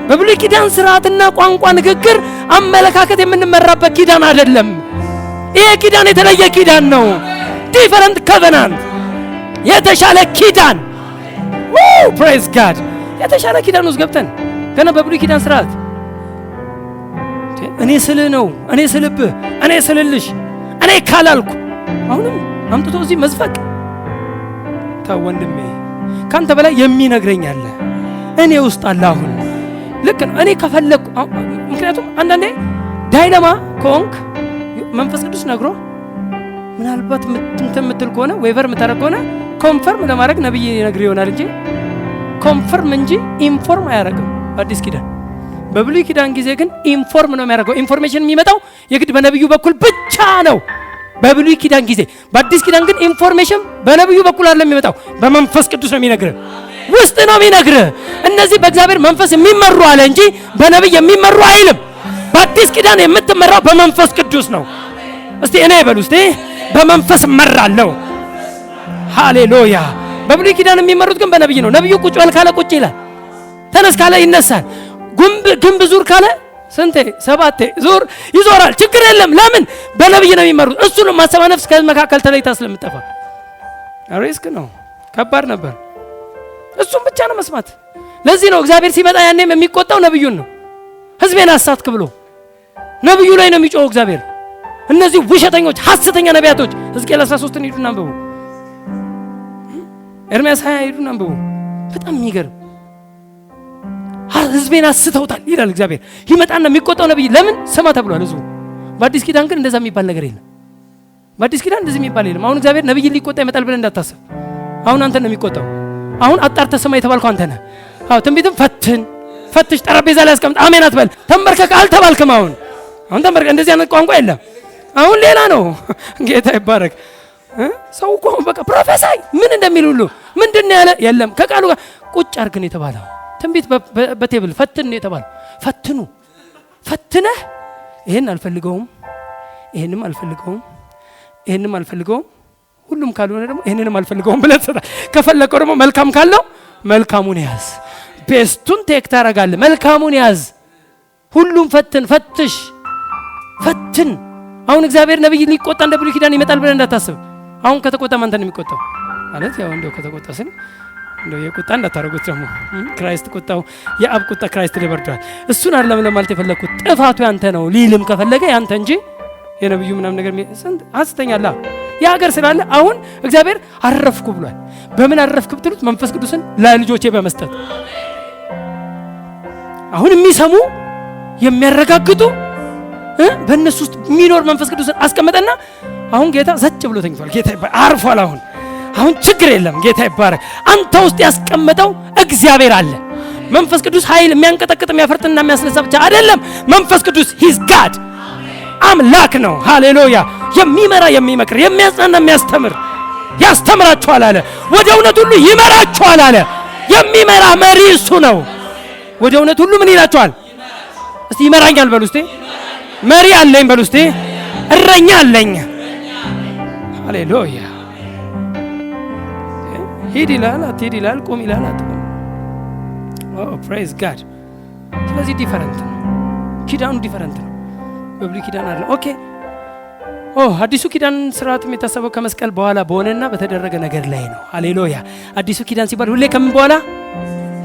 በብሉይ ኪዳን ስርዓትና ቋንቋ፣ ንግግር፣ አመለካከት የምንመራበት ኪዳን አይደለም። ይሄ ኪዳን የተለየ ኪዳን ነው። ዲፈረንት ኮቨናንት፣ የተሻለ ኪዳን። ፕሬዝ ጋድ። የተሻለ ኪዳን ውስጥ ገብተን ገና በብሉይ ኪዳን ስርዓት እኔ ስልህ ነው፣ እኔ ስልብህ፣ እኔ ስልልሽ፣ እኔ ካላልኩ አሁንም አምጥቶ እዚህ መዝፈቅ። ተው ወንድሜ፣ ካንተ በላይ የሚነግረኝ አለ እኔ ውስጥ አለ። አሁን ልክ ነው እኔ ከፈለኩ። ምክንያቱም አንዳንዴ ዳይለማ ከሆንክ መንፈስ ቅዱስ ነግሮ ምናልባት የምትል ከሆነ ዌቨር የምታረግ ከሆነ ኮንፈርም ለማድረግ ነብይ ይነግር ይሆናል እንጂ ኮንፈርም እንጂ ኢንፎርም አያረግም በአዲስ ኪዳን። በብሉይ ኪዳን ጊዜ ግን ኢንፎርም ነው የሚያደርገው። ኢንፎርሜሽን የሚመጣው የግድ በነብዩ በኩል ብቻ ነው በብሉይ ኪዳን ጊዜ። በአዲስ ኪዳን ግን ኢንፎርሜሽን በነብዩ በኩል አይደለም የሚመጣው፣ በመንፈስ ቅዱስ ነው የሚነግርህ፣ ውስጥ ነው የሚነግርህ። እነዚህ በእግዚአብሔር መንፈስ የሚመሩ አለ እንጂ በነብይ የሚመሩ አይልም። በአዲስ ኪዳን የምትመራው በመንፈስ ቅዱስ ነው። እስቲ እኔ በሉ እስቲ በመንፈስ እመራለሁ። ሃሌሉያ። በብሉይ ኪዳን የሚመሩት ግን በነብይ ነው። ነብዩ ቁጭ በል ካለ ቁጭ ይላል፣ ተነስ ካለ ይነሳል፣ ግንብ ዙር ካለ ስንቴ 7 ዙር ይዞራል። ችግር የለም። ለምን? በነብይ ነው የሚመሩት። እሱንም ማሰባ ነፍስ ከህዝብ መካከል ተለይታ ስለምትጠፋ ሪስክ ነው። ከባድ ነበር። እሱም ብቻ ነው መስማት። ለዚህ ነው እግዚአብሔር ሲመጣ ያኔም የሚቆጣው ነብዩን ነው። ህዝቤን አሳትክ ብሎ ነብዩ ላይ ነው የሚጮኸው እግዚአብሔር። እነዚህ ውሸተኞች ሐሰተኛ ነቢያቶች ሕዝቅኤል 13ን ሄዱና አንብቡ፣ ኤርምያስ 20 ሄዱና አንብቡ። በጣም የሚገርም ህዝቤን አስተውታል ይላል እግዚአብሔር። ይመጣና የሚቆጣው ነብይ ለምን? ስማ ተብሏል ህዝቡ። በአዲስ ኪዳን ግን እንደዛ የሚባል ነገር የለም። በአዲስ ኪዳን እንደዚህ የሚባል የለም። አሁን እግዚአብሔር ነብይ ሊቆጣ ይመጣል ብለን እንዳታስብ። አሁን አንተ ነው የሚቆጣው። አሁን አጣርተህ ስማ የተባልከው አንተ ነህ። አዎ ትንቢትም ፈትሽ፣ ጠረጴዛ ላይ አስቀምጥ፣ አሜን አትበል፣ ተንበርከክ አልተባልክም። አሁን ተንበርከክ፣ እንደዚህ አይነት ቋንቋ የለም። አሁን ሌላ ነው። ጌታ ይባረክ። ሰው እኮ በቃ ፕሮፌሰር ምን እንደሚል ሁሉ ምንድነው ያለ የለም። ከቃሉ ጋር ቁጭ አድርገን የተባለው ትንቢት በቴብል ፈትን የተባለው ፈትነህ ይሄን አልፈልገውም፣ ይሄንም አልፈልገውም፣ ሁሉም ካልሆነ ደግሞ ይሄንንም አልፈልገውም ብለህ ከፈለከው ደግሞ መልካም ካለው መልካሙን ያዝ። ቤስቱን ቴክ ታረጋለህ። መልካሙን ያዝ። ሁሉም ፈትሽ። አሁን እግዚአብሔር ነብይ ሊቆጣ እንደ ብሉይ ኪዳን ይመጣል ብለህ እንዳታስብ። አሁን ከተቆጣ ማን ነው የሚቆጣው? ማለት ያው እንደው ከተቆጣ ስን እንደው የቁጣ እንዳታረጉት ደግሞ ክራይስት ቁጣው የአብ ቁጣ ክራይስት ላይ በርዷል። እሱን አይደለም ለማለት የፈለኩት። ጥፋቱ ያንተ ነው ሊልም ከፈለገ ያንተ እንጂ የነብዩ ምናምን ነገር ስንት አስተኛላ የሀገር ስላለ አሁን እግዚአብሔር አረፍኩ ብሏል። በምን አረፍክ ብትሉት መንፈስ ቅዱስን ለልጆቼ በመስጠት አሁን የሚሰሙ የሚያረጋግጡ በእነሱ ውስጥ የሚኖር መንፈስ ቅዱስን አስቀመጠና አሁን ጌታ ዘጭ ብሎ ተኝቷል። ጌታ ይባረክ አርፏል። አሁን ችግር የለም። ጌታ ይባረክ። አንተ ውስጥ ያስቀመጠው እግዚአብሔር አለ። መንፈስ ቅዱስ ኃይል የሚያንቀጠቅጥ የሚያፈርጥና የሚያስነሳ ብቻ አይደለም። መንፈስ ቅዱስ ሂዝ ጋድ አምላክ ነው። ሃሌሉያ። የሚመራ የሚመክር የሚያጽናና የሚያስተምር ያስተምራችኋል አለ። ወደ እውነት ሁሉ ይመራችኋል አለ። የሚመራ መሪ እሱ ነው። ወደ እውነት ሁሉ ምን ይላችኋል? እስቲ ይመራኛል በሉ እስቲ። መሪ አለኝ በሉ እስቲ። እረኛ አለኝ። ሃሌሉያ። ሂድ ይላል አትሂድ ይላል፣ ቁም ይላል አትቁም። ፕሬዝ ጋድ። ስለዚህ ዲፈረንት ነው ኪዳኑ፣ ዲፈረንት ነው። በብሉይ ኪዳን አለ። ኦኬ አዲሱ ኪዳን ስርዓትም የታሰበው ከመስቀል በኋላ በሆነና በተደረገ ነገር ላይ ነው። ሃሌሉያ። አዲሱ ኪዳን ሲባል ሁሌ ከምን በኋላ?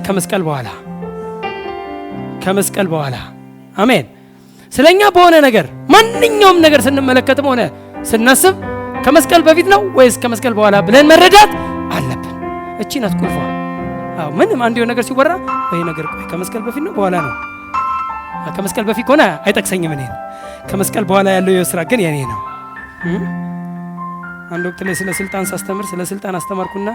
ከመስቀል በኋላ። አሜን። ስለኛ በሆነ ነገር ማንኛውም ነገር ስንመለከትም ሆነ ስናስብ ከመስቀል በፊት ነው ወይስ ከመስቀል በኋላ ብለን መረዳት አለብን። እቺ ናት ቁልፏ። ምንም አንድ ነገር ሲወራ ወይ ነገር ቆይ ከመስቀል በፊት ነው በኋላ ነው ከመስቀል በፊት ከሆነ አይጠቅሰኝም እኔ። ከመስቀል በኋላ ያለው የስራ ግን የኔ ነው። አንድ ወቅት ላይ ስለ ስልጣን ሳስተምር ስለ ስልጣን አስተማርኩና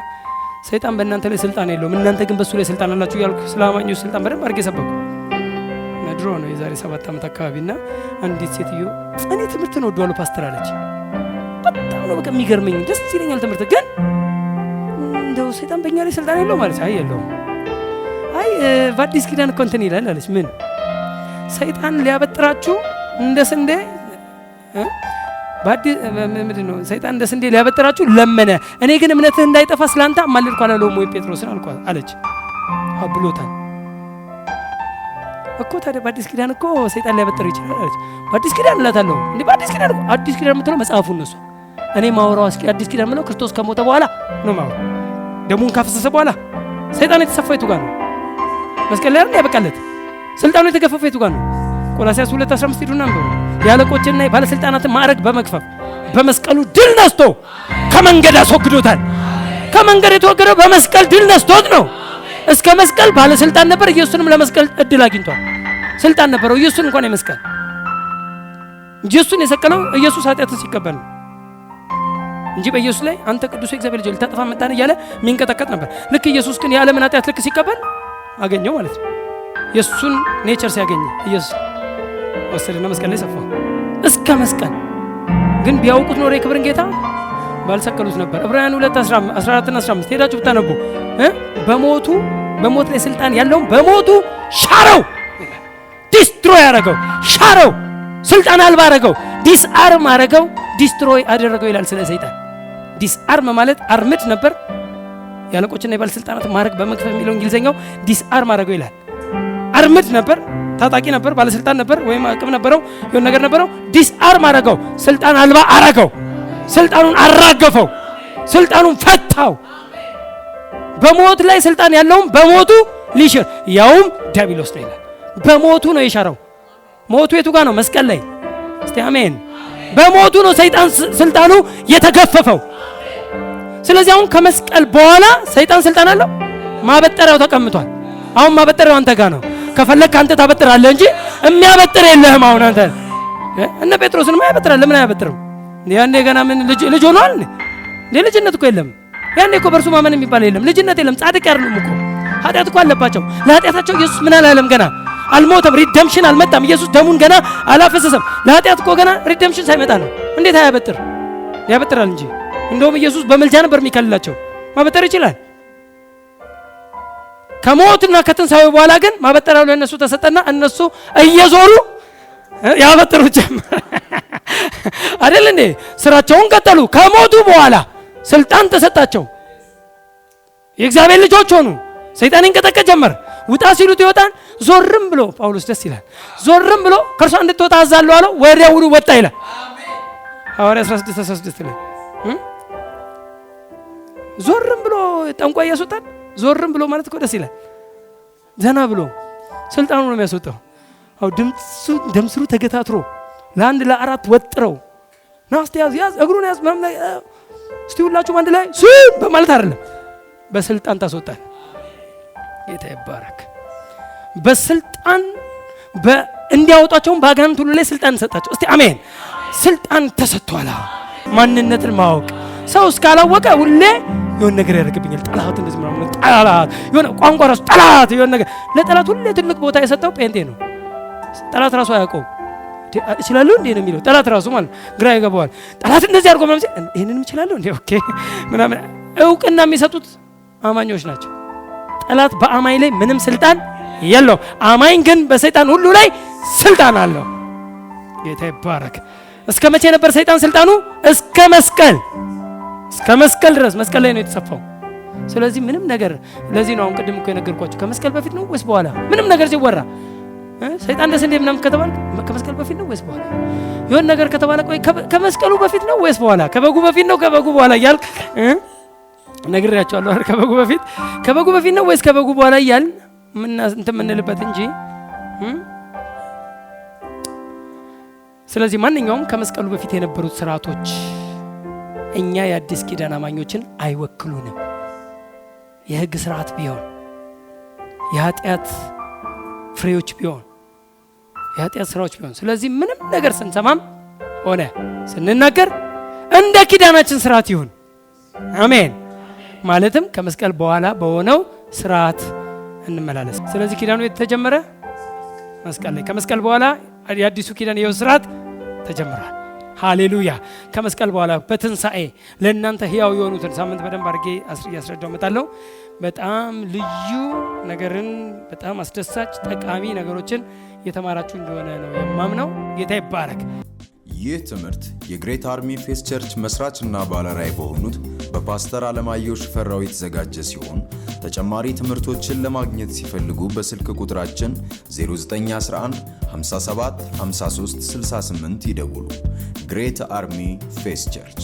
ሰይጣን በእናንተ ላይ ስልጣን የለውም እናንተ ግን በሱ ላይ ስልጣን አላችሁ እያልኩ ስለ አማኞች ስልጣን በደንብ አድርጌ ሰበኩ። ድሮ ነው የዛሬ 7 ዓመት አካባቢና አንዲት ሴትዮ እኔ ትምህርት ነው ወደዋለሁ ፓስተር አለች። በጣም ነው በቃ የሚገርመኝ ደስ ይለኛል ትምህርት ግን እንደው ሰይጣን በእኛ ላይ ስልጣን የለውም ማለት አይ የለውም። አይ በአዲስ ኪዳን እኮ እንትን ይላል አለች። ምን ሰይጣን ሊያበጥራችሁ እንደ ስንዴ ምንድን ነው ሰይጣን እንደ ስንዴ ሊያበጥራችሁ ለመነ፣ እኔ ግን እምነትህ እንዳይጠፋ ስላንተ አማልድኩ አላለውም ወይ ጴጥሮስን አለች ብሎታል እኮ። ታዲያ በአዲስ ኪዳን እኮ ሰይጣን ሊያበጥር ይችላል አለች። በአዲስ ኪዳን እላታለሁ እንዴ በአዲስ ኪዳን አዲስ ኪዳን የምትለው መጽሐፉን ነው እሱ። እኔ ማወራው አዲስ ኪዳን ምለው ክርስቶስ ከሞተ በኋላ ነው ማወራው፣ ደሙን ካፈሰሰ በኋላ። ሰይጣን የተሰፋው የቱ ጋር ነው? መስቀል ላይ ያበቃለት ስልጣኑ የተገፈፈው የቱ ጋር ነው? ቆላስይስ 2:15 ሄዱና አንብቡ። የአለቆችና የባለስልጣናትን ማዕረግ በመግፈፍ በመስቀሉ ድል ነስቶ ከመንገድ አስወግዶታል። ከመንገድ የተወገደው በመስቀል ድል ነስቶት ነው። እስከ መስቀል ባለስልጣን ነበር። ኢየሱስንም ለመስቀል እድል አግኝቷል። ስልጣን ነበረው ኢየሱስን እንኳን የመስቀል ኢየሱስን የሰቀለው ኢየሱስ ኃጢአትን ሲቀበል ነው እንጂ በኢየሱስ ላይ አንተ ቅዱስ እግዚአብሔር ልጅ ልታጠፋ መጣን እያለ ሚንቀጠቀጥ ነበር። ልክ ኢየሱስ ግን የዓለምን ኃጢአት ልክ ሲቀበል አገኘው ማለት ነው። የሱን ኔቸር ሲያገኝ ኢየሱስ ወሰደና መስቀል ላይ ሰፋው። እስከ መስቀል ግን ቢያውቁት ኖሮ የክብርን ጌታ ባልሰቀሉት ነበር። ዕብራውያን 2:14 እና 15 ሄዳችሁ ብታነቡ በሞት ላይ ስልጣን ያለውን በሞቱ ሻረው፣ ዲስትሮይ አረገው፣ ሻረው፣ ስልጣን አልባ አረገው፣ ዲስአርም አረገው፣ ዲስትሮይ አደረገው ይላል ስለ ሰይጣን። ዲስአርም ማለት አርምድ ነበር። የአለቆችና የባለስልጣናት ማዕረግ በመግፈፍ የሚለው እንግሊዘኛው ዲስአርም አረገው ይላል። አርምድ ነበር፣ ታጣቂ ነበር፣ ባለስልጣን ነበር፣ ወይም አቅም ነበረው፣ የሆነ ነገር ነበረው። ዲስአርም አረገው፣ ስልጣን አልባ አረገው፣ ስልጣኑን አራገፈው፣ ስልጣኑን ፈታው። በሞት ላይ ስልጣን ያለውም በሞቱ ሊሽር ያውም ዲያብሎስ ነው ይላል። በሞቱ ነው የሻረው። ሞቱ የቱ ጋር ነው? መስቀል ላይ። እስቲ አሜን። በሞቱ ነው ሰይጣን ስልጣኑ የተገፈፈው። ስለዚህ አሁን ከመስቀል በኋላ ሰይጣን ስልጣን አለው። ማበጠሪያው ተቀምጧል። አሁን ማበጠሪያው አንተ ጋር ነው። ከፈለክ አንተ ታበጥራለህ እንጂ የሚያበጥር የለህም። አሁን አንተ እነ ጴጥሮስን ማያበጥራል። ለምን አያበጥርም? ያኔ ገና ምን ልጅ ሆኗል እንዴ? ልጅነት እኮ የለም። ያኔ እኮ በእርሱ ማመን የሚባል የለም። ልጅነት የለም። ጻድቅ ያርሉም እኮ ኃጢአት እኮ አለባቸው። ለኃጢአታቸው ኢየሱስ ምን አላለም? ገና አልሞተም። ሪደምሽን አልመጣም። ኢየሱስ ደሙን ገና አላፈሰሰም። ለኃጢአት እኮ ገና ሪደምሽን ሳይመጣ ነው። እንዴት አያበጥር? ያበጥራል እንጂ። እንደውም ኢየሱስ በመልጃ ነበር የሚከልላቸው። ማበጠር ይችላል። ከሞትና ከትንሳኤው በኋላ ግን ማበጠሪያው ለእነሱ ተሰጠና እነሱ እየዞሩ ያበጥሩ ጀመር። አይደል እንዴ? ስራቸውን ቀጠሉ። ከሞቱ በኋላ ስልጣን ተሰጣቸው። የእግዚአብሔር ልጆች ሆኑ። ሰይጣን ይንቀጠቀጥ ጀመር። ውጣ ሲሉት ይወጣል። ዞርም ብሎ ጳውሎስ ደስ ይላል። ዞርም ብሎ ከእርሷ እንድትወጣ አዛለሁ አለው። ወዲያውኑ ወጣ ይላል ሐዋርያ 16:16 ላይ ዞርም ብሎ ጠንቋይ ያስወጣል። ዞርም ብሎ ማለት እኮ ደስ ይላል። ዘና ብሎ ስልጣኑ ነው የሚያስወጣው። አው ደምስሩ ተገታትሮ ለአንድ ለአራት ወጥረው ናስቲ ያዝ እግሩን ያዝ ምናምን ላይ እስቲ ሁላችሁም አንድ ላይ በማለት አይደለም፣ በስልጣን ታስወጣል። ጌታ ይባረክ። በስልጣን እንዲያወጣቸውም በአጋንንት ሁሉ ላይ ስልጣን ሰጣቸው። እስቲ አሜን። ስልጣን ተሰጥቷል። ማንነትን ማወቅ ሰው እስካላወቀ ሁሌ የሆነ ነገር ያደርግብኛል። ጠላት እንደዚህ ምናምን ጠላት የሆነ ቋንቋ ራሱ ጠላት የሆነ ነገር ለጠላት ሁሌ ትልቅ ቦታ የሰጠው ጴንጤ ነው። ጠላት ራሱ አያውቀውም። እችላለሁ እንዴ ነው የሚለው ጠላት ራሱ ማለት ግራ ይገባዋል። ጠላት እንደዚህ አድርጎ ምናምን ሲል ይሄንንም እችላለሁ እንዴ ኦኬ ምናምን እውቅና የሚሰጡት አማኞች ናቸው። ጠላት በአማኝ ላይ ምንም ስልጣን የለው። አማኝ ግን በሰይጣን ሁሉ ላይ ስልጣን አለው። ጌታ ይባረክ። እስከ መቼ ነበር ሰይጣን ስልጣኑ? እስከ መስቀል ድረስ። መስቀል ላይ ነው የተሰፋው። ስለዚህ ምንም ነገር ለዚህ ነው አሁን ቅድም እኮ የነገርኳችሁ ከመስቀል በፊት ነው ወይስ በኋላ? ምንም ነገር ሲወራ ሰይጣን ደስ እንደ ምናምን ከተባለ ከመስቀል በፊት ነው ወይስ በኋላ? የሆነ ነገር ከተባለ ቆይ ከመስቀሉ በፊት ነው ወይስ በኋላ? ከበጉ በፊት ነው ከበጉ በኋላ እያልክ ነግሬያቸዋለሁ አይደል? ከበጉ በፊት ነው ወይስ ከበጉ በኋላ እያልን እንትን የምንልበት እንጂ። ስለዚህ ማንኛውም ከመስቀሉ በፊት የነበሩት ስርዓቶች እኛ የአዲስ ኪዳን አማኞችን አይወክሉንም። የህግ ስርዓት ቢሆን የኃጢአት ፍሬዎች ቢሆን የኃጢአት ስራዎች ቢሆን። ስለዚህ ምንም ነገር ስንሰማም ሆነ ስንናገር እንደ ኪዳናችን ስርዓት ይሁን። አሜን። ማለትም ከመስቀል በኋላ በሆነው ስርዓት እንመላለስ። ስለዚህ ኪዳኑ የተጀመረ መስቀል ላይ፣ ከመስቀል በኋላ የአዲሱ ኪዳን የሕይወት ስርዓት ተጀምሯል። ሃሌሉያ። ከመስቀል በኋላ በትንሣኤ ለእናንተ ሕያው የሆኑትን ሳምንት በደንብ አድርጌ እያስረዳው እመጣለሁ። በጣም ልዩ ነገርን፣ በጣም አስደሳች ጠቃሚ ነገሮችን የተማራችሁ እንደሆነ ነው የማምነው። ጌታ ይባረክ። ይህ ትምህርት የግሬት አርሚ ፌስ ቸርች መስራችና ባለራዕይ በሆኑት በፓስተር አለማየሁ ሽፈራው የተዘጋጀ ሲሆን ተጨማሪ ትምህርቶችን ለማግኘት ሲፈልጉ በስልክ ቁጥራችን 0911 57 53 68 ይደውሉ። ግሬት አርሚ ፌስ ቸርች